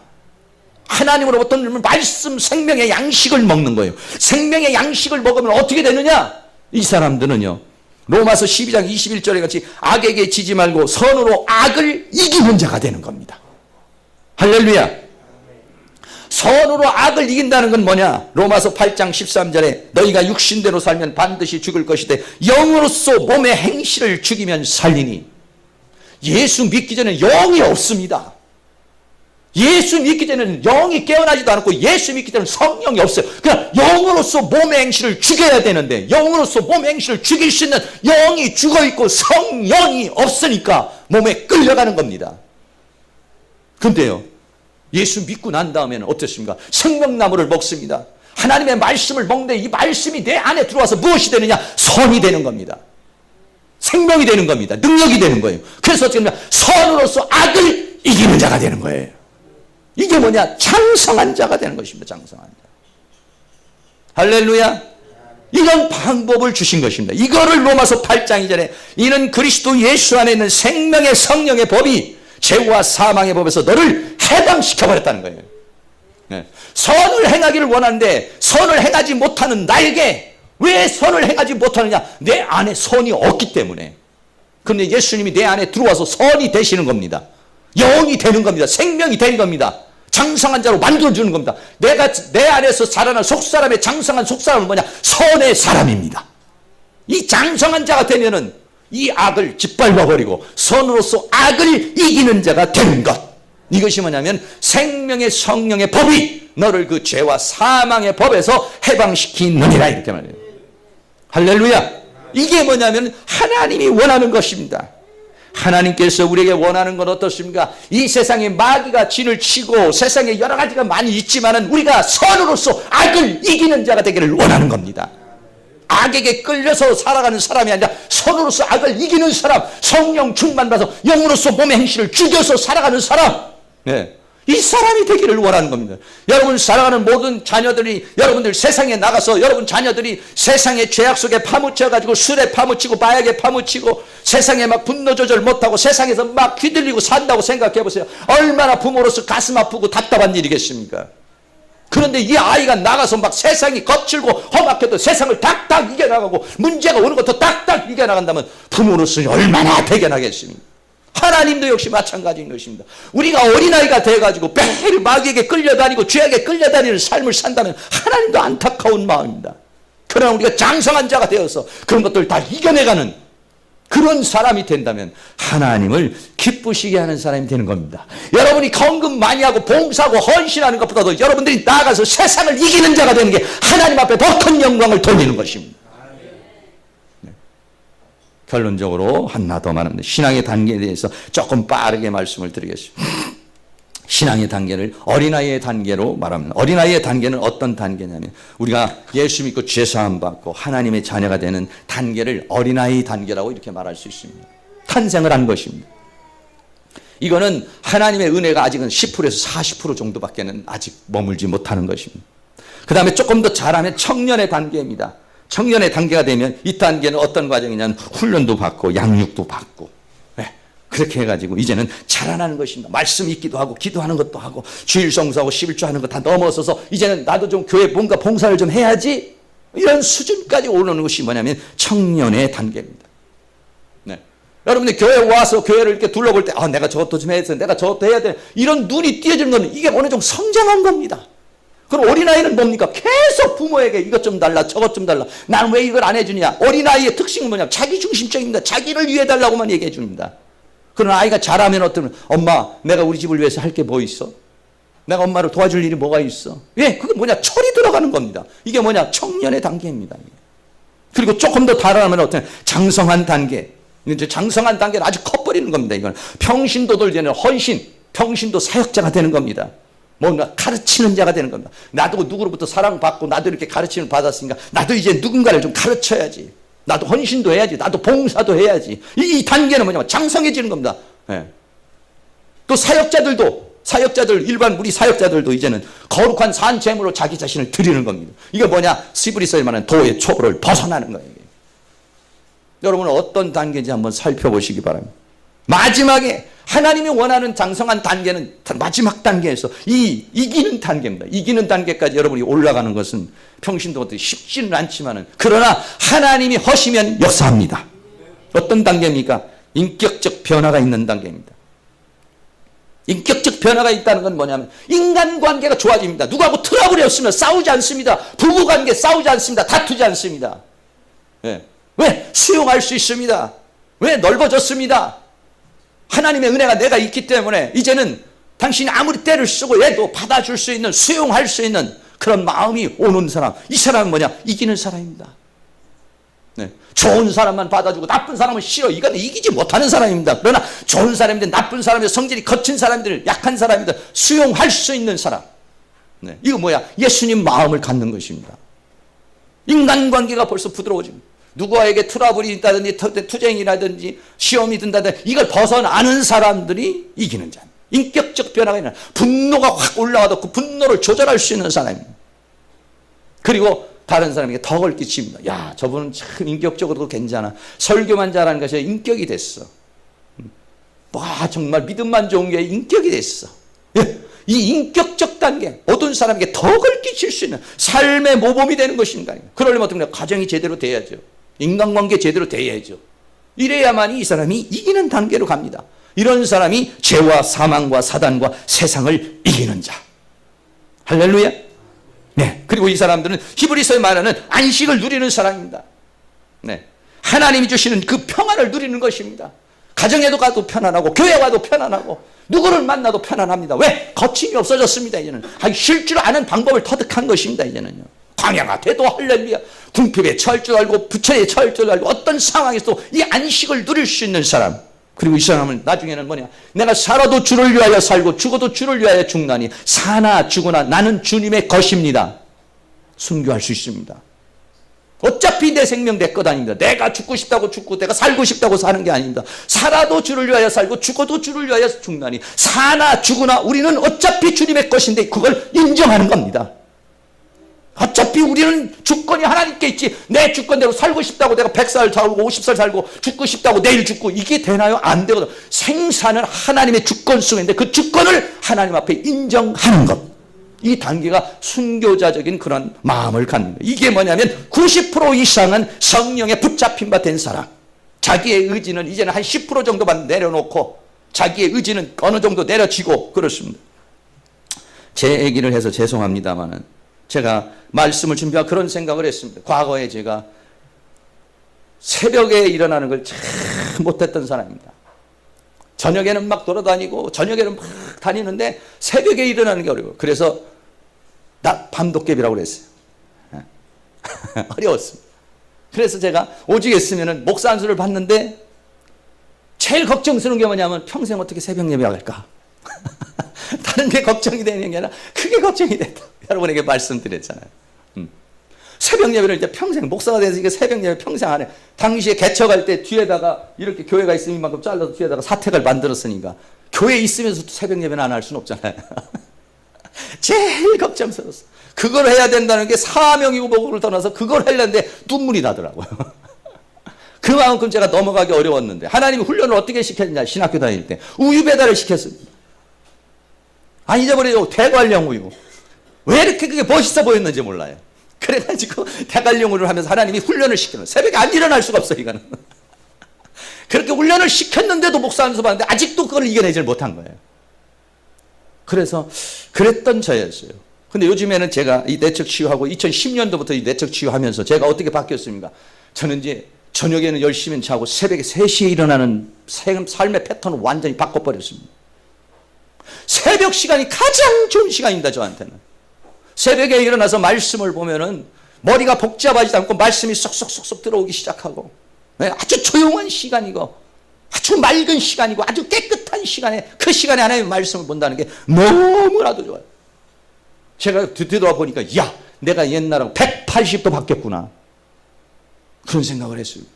하나님으로부터 말씀, 생명의 양식을 먹는 거예요. 생명의 양식을 먹으면 어떻게 되느냐? 이 사람들은요, 로마서 12장 21절에 같이 악에게 지지 말고 선으로 악을 이기는 자가 되는 겁니다. 할렐루야. 선으로 악을 이긴다는 건 뭐냐? 로마서 8장 13절에 너희가 육신대로 살면 반드시 죽을 것이되 영으로서 몸의 행실을 죽이면 살리니. 예수 믿기 전에는 영이 없습니다. 예수 믿기 전에는 영이 깨어나지도 않고 예수 믿기 전에는 성령이 없어요. 그냥 영으로서 몸의 행실을 죽여야 되는데 영으로서 몸의 행실을 죽일 수 있는 영이 죽어있고 성령이 없으니까 몸에 끌려가는 겁니다. 근데요, 예수 믿고 난 다음에는 어떻습니까? 생명나무를 먹습니다. 하나님의 말씀을 먹는데 이 말씀이 내 안에 들어와서 무엇이 되느냐? 선이 되는 겁니다. 생명이 되는 겁니다. 능력이 되는 거예요. 그래서 어떻게 되냐? 선으로서 악을 이기는 자가 되는 거예요. 이게 뭐냐? 장성한 자가 되는 것입니다. 장성한 자. 할렐루야. 이런 방법을 주신 것입니다. 이거를 로마서 8장 2절에 이는 그리스도 예수 안에 있는 생명의 성령의 법이 죄와 사망의 법에서 너를 해방시켜버렸다는 거예요. 네. 선을 행하기를 원하는데 선을 행하지 못하는 나에게 왜 선을 행하지 못하느냐? 내 안에 선이 없기 때문에. 그런데 예수님이 내 안에 들어와서 선이 되시는 겁니다. 영이 되는 겁니다. 생명이 되는 겁니다. 장성한 자로 만들어주는 겁니다. 내 안에서 자라는 속사람의 장성한 속사람은 뭐냐? 선의 사람입니다. 이 장성한 자가 되면은 이 악을 짓밟아버리고 선으로서 악을 이기는 자가 되는 것. 이것이 뭐냐면 생명의 성령의 법이 너를 그 죄와 사망의 법에서 해방시키느니라 이렇게 말해요. 할렐루야. 이게 뭐냐면 하나님이 원하는 것입니다. 하나님께서 우리에게 원하는 건 어떻습니까? 이 세상에 마귀가 진을 치고 세상에 여러 가지가 많이 있지만은 우리가 선으로서 악을 이기는 자가 되기를 원하는 겁니다. 악에게 끌려서 살아가는 사람이 아니라 선으로서 악을 이기는 사람, 성령 충만받아서 영으로서 몸의 행실을 죽여서 살아가는 사람, 네. 이 사람이 되기를 원하는 겁니다. 여러분 살아가는 모든 자녀들이 여러분들 세상에 나가서 여러분 자녀들이 세상의 죄악 속에 파묻혀가지고 술에 파묻히고 마약에 파묻히고 세상에 막 분노 조절 못하고 세상에서 막 휘둘리고 산다고 생각해 보세요. 얼마나 부모로서 가슴 아프고 답답한 일이겠습니까? 그런데 이 아이가 나가서 막 세상이 거칠고 험악해도 세상을 딱딱 이겨나가고 문제가 오는 것도 딱딱 이겨나간다면 부모로서 얼마나 대견하겠습니까? 하나님도 역시 마찬가지인 것입니다. 우리가 어린아이가 돼가지고 매일 마귀에게 끌려다니고 죄악에 끌려다니는 삶을 산다면 하나님도 안타까운 마음입니다. 그러나 우리가 장성한 자가 되어서 그런 것들을 다 이겨내가는 그런 사람이 된다면 하나님을 기쁘시게 하는 사람이 되는 겁니다. 여러분이 헌금 많이 하고 봉사하고 헌신하는 것보다도 여러분들이 나아가서 세상을 이기는 자가 되는 게 하나님 앞에 더 큰 영광을 돌리는 것입니다. 결론적으로 하나 더 말합니다. 신앙의 단계에 대해서 조금 빠르게 말씀을 드리겠습니다. 신앙의 단계를 어린아이의 단계로 말합니다. 어린아이의 단계는 어떤 단계냐면 우리가 예수 믿고 죄사함 받고 하나님의 자녀가 되는 단계를 어린아이 단계라고 이렇게 말할 수 있습니다. 탄생을 한 것입니다. 이거는 하나님의 은혜가 아직은 10%에서 40% 정도밖에는 아직 머물지 못하는 것입니다. 그 다음에 조금 더 잘하면 청년의 단계입니다. 청년의 단계가 되면 이 단계는 어떤 과정이냐면 훈련도 받고 양육도 받고 그렇게 해가지고 이제는 자라나는 것입니다. 말씀 읽기도 하고 기도하는 것도 하고 주일 성수하고 11조 하는 거 다 넘어서서 이제는 나도 좀 교회 뭔가 봉사를 좀 해야지 이런 수준까지 오르는 것이 뭐냐면 청년의 단계입니다. 네. 여러분들 교회 와서 교회를 이렇게 둘러볼 때 내가 저것도 좀 해야 돼, 내가 저것도 해야 돼 이런 눈이 띄어지는 건 이게 어느 정도 성장한 겁니다. 그럼 어린아이는 뭡니까? 계속 부모에게 이것 좀 달라 저것 좀 달라 난 왜 이걸 안 해주냐. 어린아이의 특징은 뭐냐? 자기중심적입니다. 자기를 위해 달라고만 얘기해 줍니다. 그러나 아이가 자라면 어떠면 엄마 내가 우리 집을 위해서 할 게 뭐 있어? 내가 엄마를 도와줄 일이 뭐가 있어? 예, 그게 뭐냐? 철이 들어가는 겁니다. 이게 뭐냐? 청년의 단계입니다. 그리고 조금 더 달아나면 어떤 장성한 단계. 이제 장성한 단계는 아주 커버리는 겁니다. 이건 평신도들 되는 헌신, 평신도 사역자가 되는 겁니다. 뭔가 가르치는 자가 되는 겁니다. 나도 누구로부터 사랑받고 나도 이렇게 가르침을 받았으니까 나도 이제 누군가를 좀 가르쳐야지. 나도 헌신도 해야지. 나도 봉사도 해야지. 이 단계는 뭐냐면 장성해지는 겁니다. 예. 또 사역자들 일반 우리 사역자들도 이제는 거룩한 산재물로 자기 자신을 드리는 겁니다. 이게 뭐냐? 시브리서에 말하는 도의 초를 벗어나는 거예요. 여러분은 어떤 단계인지 한번 살펴보시기 바랍니다. 마지막에 하나님이 원하는 장성한 단계는 마지막 단계에서 이기는 단계입니다. 이기는 단계까지 여러분이 올라가는 것은 평신도들이 쉽지는 않지만은 그러나 하나님이 허시면 역사합니다. 어떤 단계입니까? 인격적 변화가 있는 단계입니다. 인격적 변화가 있다는 건 뭐냐면 인간관계가 좋아집니다. 누구하고 트러블이 없으면 싸우지 않습니다. 부부관계 싸우지 않습니다. 다투지 않습니다. 네. 왜? 수용할 수 있습니다. 왜? 넓어졌습니다. 하나님의 은혜가 내가 있기 때문에 이제는 당신이 아무리 때를 쓰고 얘도 받아줄 수 있는 수용할 수 있는 그런 마음이 오는 사람. 이 사람은 뭐냐? 이기는 사람입니다. 네. 좋은 사람만 받아주고 나쁜 사람은 싫어. 이건 이기지 못하는 사람입니다. 그러나 좋은 사람들, 나쁜 사람들, 성질이 거친 사람들, 약한 사람들 수용할 수 있는 사람. 네. 이거 뭐야? 예수님 마음을 갖는 것입니다. 인간관계가 벌써 부드러워집니다. 누구에게 트러블이 있다든지 투쟁이라든지 시험이 든다든지 이걸 벗어나는 사람들이 이기는 자. 인격적 변화가 있는, 분노가 확 올라와도 그 분노를 조절할 수 있는 사람입니다. 그리고 다른 사람에게 덕을 끼칩니다. 야, 저분은 참 인격적으로도 괜찮아. 설교만 잘하는 것이 인격이 됐어. 와, 정말 믿음만 좋은 게 인격이 됐어. 예. 이 인격적 단계, 모든 사람에게 덕을 끼칠 수 있는 삶의 모범이 되는 것입니다. 그러려면 어떻게 가정이 제대로 돼야죠. 인간관계 제대로 돼야죠. 이래야만이 이 사람이 이기는 단계로 갑니다. 이런 사람이 죄와 사망과 사단과 세상을 이기는 자. 할렐루야. 네. 그리고 이 사람들은 히브리서에 말하는 안식을 누리는 사람입니다. 네. 하나님이 주시는 그 평안을 누리는 것입니다. 가정에도 가도 편안하고 교회 와도 편안하고 누구를 만나도 편안합니다. 왜? 거침이 없어졌습니다. 이제는 쉴 줄 아는 방법을 터득한 것입니다. 이제는요. 광야가 돼도 할렐루야. 궁핍에 처할 줄 알고 부처에 처할 줄 알고 어떤 상황에서도 이 안식을 누릴 수 있는 사람. 그리고 이 사람은 나중에는 뭐냐? 내가 살아도 주를 위하여 살고 죽어도 주를 위하여 죽나니 사나 죽으나 나는 주님의 것입니다. 순교할 수 있습니다. 어차피 내 생명 내 것 아닙니다. 내가 죽고 싶다고 죽고 내가 살고 싶다고 사는 게 아닙니다. 살아도 주를 위하여 살고 죽어도 주를 위하여 죽나니 사나 죽으나 우리는 어차피 주님의 것인데 그걸 인정하는 겁니다. 어차피 우리는 주권이 하나님께 있지 내 주권대로 살고 싶다고 내가 100살 살고 50살 살고 죽고 싶다고 내일 죽고 이게 되나요? 안 되거든. 생사는 하나님의 주권 속에 있는데 그 주권을 하나님 앞에 인정하는 것. 이 단계가 순교자적인 그런 마음을 갖는 거예요. 이게 뭐냐면 90% 이상은 성령에 붙잡힌 바 된 사람. 자기의 의지는 이제는 한 10% 정도만 내려놓고 자기의 의지는 어느 정도 내려지고 그렇습니다. 제 얘기를 해서 죄송합니다만은 제가 말씀을 준비하고 그런 생각을 했습니다. 과거에 제가 새벽에 일어나는 걸 참 못했던 사람입니다. 저녁에는 막 돌아다니고 저녁에는 막 다니는데 새벽에 일어나는 게 어려워요. 그래서 나 밤도깨비라고 그랬어요. 어려웠습니다. 그래서 제가 오직 했으면 목사 안수를 받는데 제일 걱정스러운 게 뭐냐면 평생 어떻게 새벽 예배 할까? 다른 게 걱정이 되는 게 아니라 그게 걱정이 됐다. 여러분에게 말씀드렸잖아요. 새벽 예배를 이제 평생 목사가 돼서 새벽 예배 평생 안 해. 당시에 개척할 때 뒤에다가 이렇게 교회가 있으면 이만큼 잘라서 뒤에다가 사택을 만들었으니까 교회에 있으면서도 새벽 예배는 안 할 수는 없잖아요. 제일 걱정스러웠어. 그걸 해야 된다는 게 사명이고 뭐고를 떠나서 그걸 하려는데 눈물이 나더라고요. 그만큼 제가 넘어가기 어려웠는데 하나님이 훈련을 어떻게 시켰냐. 신학교 다닐 때 우유 배달을 시켰습니다. 안 잊어버려요. 대관령 우유. 왜 이렇게 그게 멋있어 보였는지 몰라요. 그래가지고 대관령우를 하면서 하나님이 훈련을 시키는 새벽에 안 일어날 수가 없어 이거는. 그렇게 훈련을 시켰는데도 목사 안수 받는데 아직도 그걸 이겨내질 못한 거예요. 그래서 그랬던 저였어요. 근데 요즘에는 제가 이 내적 치유하고 2010년도부터 이 내적 치유하면서 제가 어떻게 바뀌었습니까? 저는 이제 저녁에는 열심히 자고 새벽에 3시에 일어나는 삶의 패턴을 완전히 바꿔버렸습니다. 새벽 시간이 가장 좋은 시간입니다. 저한테는. 새벽에 일어나서 말씀을 보면은 머리가 복잡하지 않고 말씀이 쏙쏙쏙쏙 들어오기 시작하고 아주 조용한 시간이고 아주 맑은 시간이고 아주 깨끗한 시간에 그 시간에 하나님의 말씀을 본다는 게 너무나도 좋아요. 제가 뒤돌아보니까 야 내가 옛날하고 180도 바뀌었구나 그런 생각을 했습니다.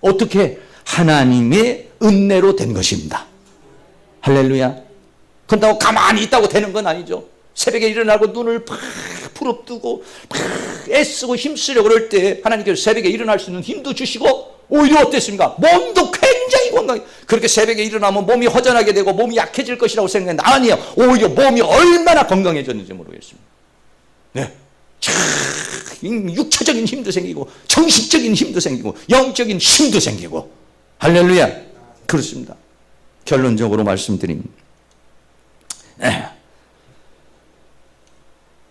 어떻게? 하나님의 은혜로 된 것입니다. 할렐루야. 그런다고 가만히 있다고 되는 건 아니죠. 새벽에 일어나고 눈을 팍 부릅뜨고 팍 애쓰고 힘쓰려고 그럴 때 하나님께서 새벽에 일어날 수 있는 힘도 주시고 오히려 어땠습니까? 몸도 굉장히 건강해. 그렇게 새벽에 일어나면 몸이 허전하게 되고 몸이 약해질 것이라고 생각했는데 아니에요. 오히려 몸이 얼마나 건강해졌는지 모르겠습니다. 네. 육체적인 힘도 생기고 정신적인 힘도 생기고 영적인 힘도 생기고 할렐루야. 그렇습니다. 결론적으로 말씀드립니다.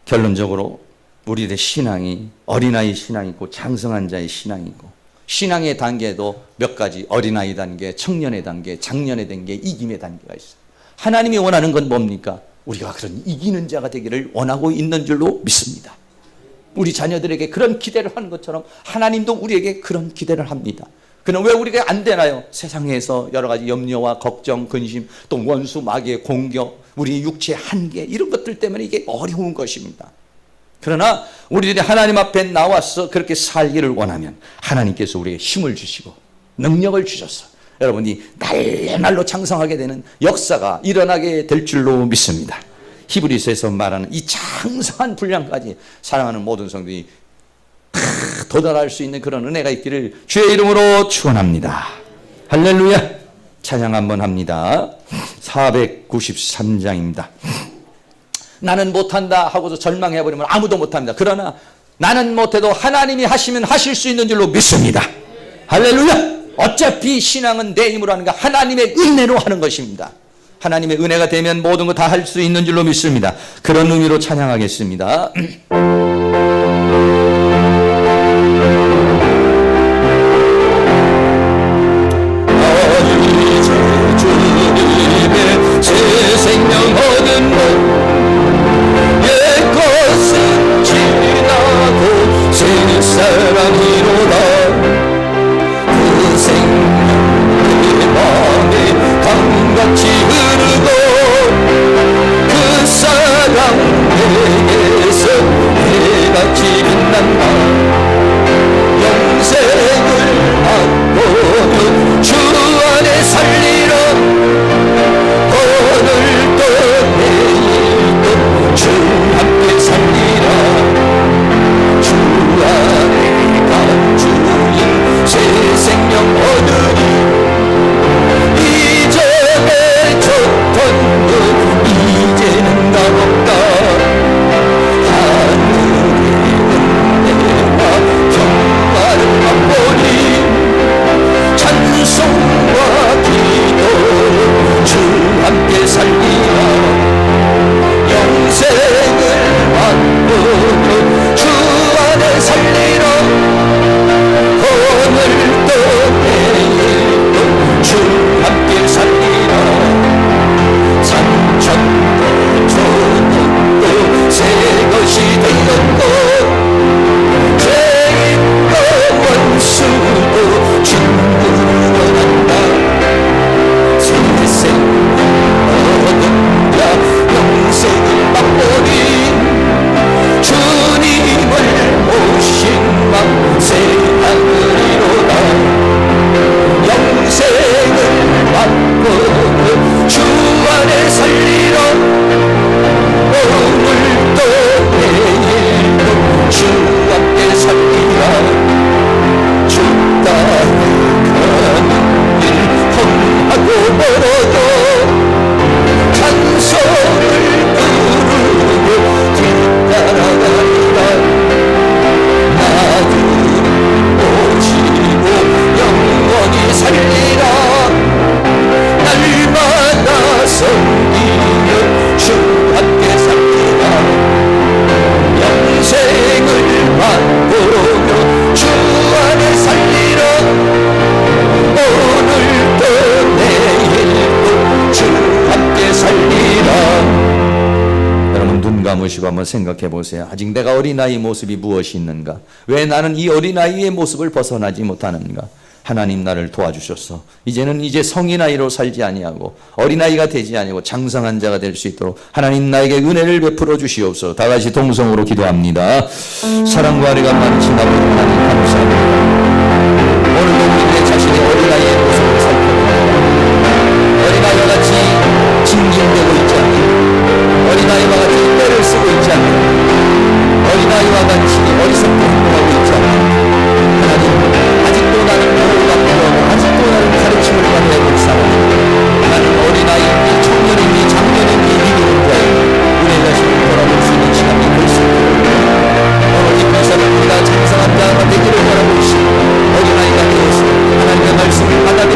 결론적으로 우리의 신앙이 어린아이 신앙이 있고 장성한 자의 신앙이 있고 신앙의 단계도 몇 가지 어린아이 단계, 청년의 단계, 장년의 단계, 이김의 단계가 있어요. 하나님이 원하는 건 뭡니까? 우리가 그런 이기는 자가 되기를 원하고 있는 줄로 믿습니다. 우리 자녀들에게 그런 기대를 하는 것처럼 하나님도 우리에게 그런 기대를 합니다. 그럼 왜 우리가 안 되나요? 세상에서 여러 가지 염려와 걱정, 근심, 또 원수, 마귀의 공격, 우리 육체의 한계, 이런 것들 때문에 이게 어려운 것입니다. 그러나 우리들이 하나님 앞에 나와서 그렇게 살기를 원하면 하나님께서 우리에게 힘을 주시고 능력을 주셔서 여러분이 날로 장성하게 되는 역사가 일어나게 될 줄로 믿습니다. 히브리서에서 말하는 이 장성한 분량까지 사랑하는 모든 성도들이 도달할 수 있는 그런 은혜가 있기를 주의 이름으로 축원합니다. 할렐루야. 찬양 한번 합니다. 493장입니다. 나는 못한다 하고서 절망해버리면 아무도 못합니다. 그러나 나는 못해도 하나님이 하시면 하실 수 있는 줄로 믿습니다. 할렐루야. 어차피 신앙은 내 힘으로 하는 게 하나님의 은혜로 하는 것입니다. 하나님의 은혜가 되면 모든 거 다 할 수 있는 줄로 믿습니다. 그런 의미로 찬양하겠습니다. 새 생명 얻은 옛것은 지나고 새 사랑이로다. 그 생명 내 맘에 강같이 흐르고 그 사랑 내게서 해같이 빛난다. 영생을 맛보며 주 안에 살리라. 오늘도 내일도 주 함께 살리라. 주 안에 감주인 새 생명 얻으니 이전에 줬던 것 이제는 값없다. 하늘의 은혜와 평화를 맛보니 찬송과 기도로 주 함께 살리라. 영생을 맛보며 주 안에 살리라. 오늘도 내일도 주 함께 살리라. 삼천도 천년도 새 것이 되었고 죄인과 원수도 친구로 간다. 새 생명 얻은 자 영생을 맛보니 주님을 모신 맘 새 하늘이로다. 영생을 맛보며 주 안에 살리라. 오늘도 내일도 주 함께 살리라. 주 따라 가는 길 험하고 멀어도 찬송을 부르고 뒤따라가리라. 나를 모시고 영원히 살리라. 날마다 섬기며 주 함께 살리라. 영생을 맛보며 주 안에 살리라. 오늘도 내일도 주 함께 살리라. 여러분 눈 감으시고 한번 생각해 보세요. 아직 내가 어린아이 모습이 무엇이 있는가? 왜 나는 이 어린아이의 모습을 벗어나지 못하는가? 하나님 나를 도와주셔서 이제 성인아이로 살지 아니하고 어린아이가 되지 아니하고 장성한 자가 될 수 있도록 하나님 나에게 은혜를 베풀어 주시옵소서. 다 같이 동성으로 기도합니다. 사랑과 은혜가 많으신 아버지 하나님 감사합니다. 오늘도 우리들의 자신의 어린아이의 모습을 살펴봅니다. 어린아이와 같이 징징대고 있지 않고 어린아이와 같이 때를 쓰고 있지 않고 어린아이와 같이 어리석게 행동하고 있지 않고 하나님 아직도 나는 모호가 필요하고 아직도 나는 가르침을 받아야 될 사람. 나는 어린아이인지 청년인지 장년인지 미기는 자여 우리의 자신을 돌아볼 수 있는 시간이 될 수 있도록 오늘 이 말씀을 우리가 장성한 자가 되기를 바라고 있습니다. 어린아이가 되어서 하나님의 말씀을 받아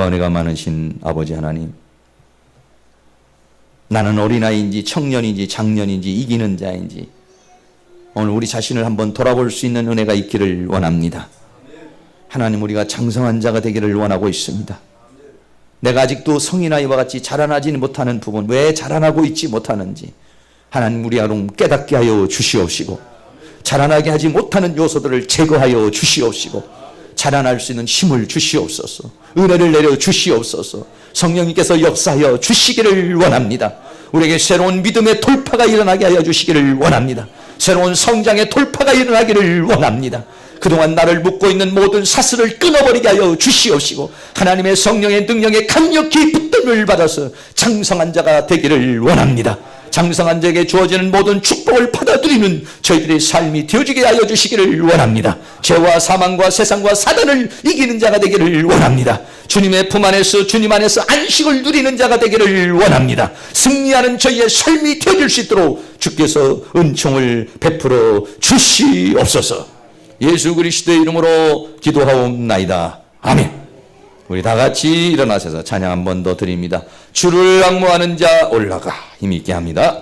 은혜가 많으신 아버지 하나님, 나는 어린아이인지 청년인지 장년인지 이기는 자인지 오늘 우리 자신을 한번 돌아볼 수 있는 은혜가 있기를 원합니다. 하나님, 우리가 장성한 자가 되기를 원하고 있습니다. 내가 아직도 성인아이와 같이 자라나지 못하는 부분, 왜 자라나고 있지 못하는지 하나님, 우리 아름 깨닫게 하여 주시옵시고, 자라나게 하지 못하는 요소들을 제거하여 주시옵시고, 자라날 수 있는 힘을 주시옵소서, 은혜를 내려 주시옵소서, 성령님께서 역사하여 주시기를 원합니다. 우리에게 새로운 믿음의 돌파가 일어나게 하여 주시기를 원합니다. 새로운 성장의 돌파가 일어나기를 원합니다. 그동안 나를 묶고 있는 모든 사슬을 끊어버리게 하여 주시옵시고, 하나님의 성령의 능력에 강력히 붙듦을 받아서 장성한 자가 되기를 원합니다. 장성한 자에게 주어지는 모든 축복을 받아들이는 저희들의 삶이 되어지게 하여 주시기를 원합니다. 죄와 사망과 세상과 사단을 이기는 자가 되기를 원합니다. 주님의 품 안에서, 주님 안에서 안식을 누리는 자가 되기를 원합니다. 승리하는 저희의 삶이 되어질 수 있도록 주께서 은총을 베풀어 주시옵소서. 예수 그리스도의 이름으로 기도하옵나이다. 아멘. 우리 다 같이 일어나셔서 찬양 한 번 더 드립니다. 주를 앙모하는 자 올라가, 힘있게 합니다.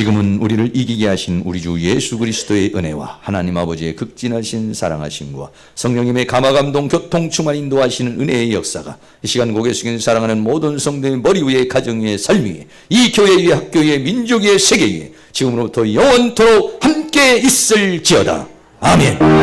지금은 우리를 이기게 하신 우리 주 예수 그리스도의 은혜와 하나님 아버지의 극진하신 사랑하심과 성령님의 감화감동 교통 충만 인도하시는 은혜의 역사가 이 시간 고개 숙인 사랑하는 모든 성도의 머리 위에, 가정 위에, 삶 위에, 이 교회 위에, 학교 위에, 민족 위에, 세계 위에 지금으로부터 영원토록 함께 있을지어다. 아멘.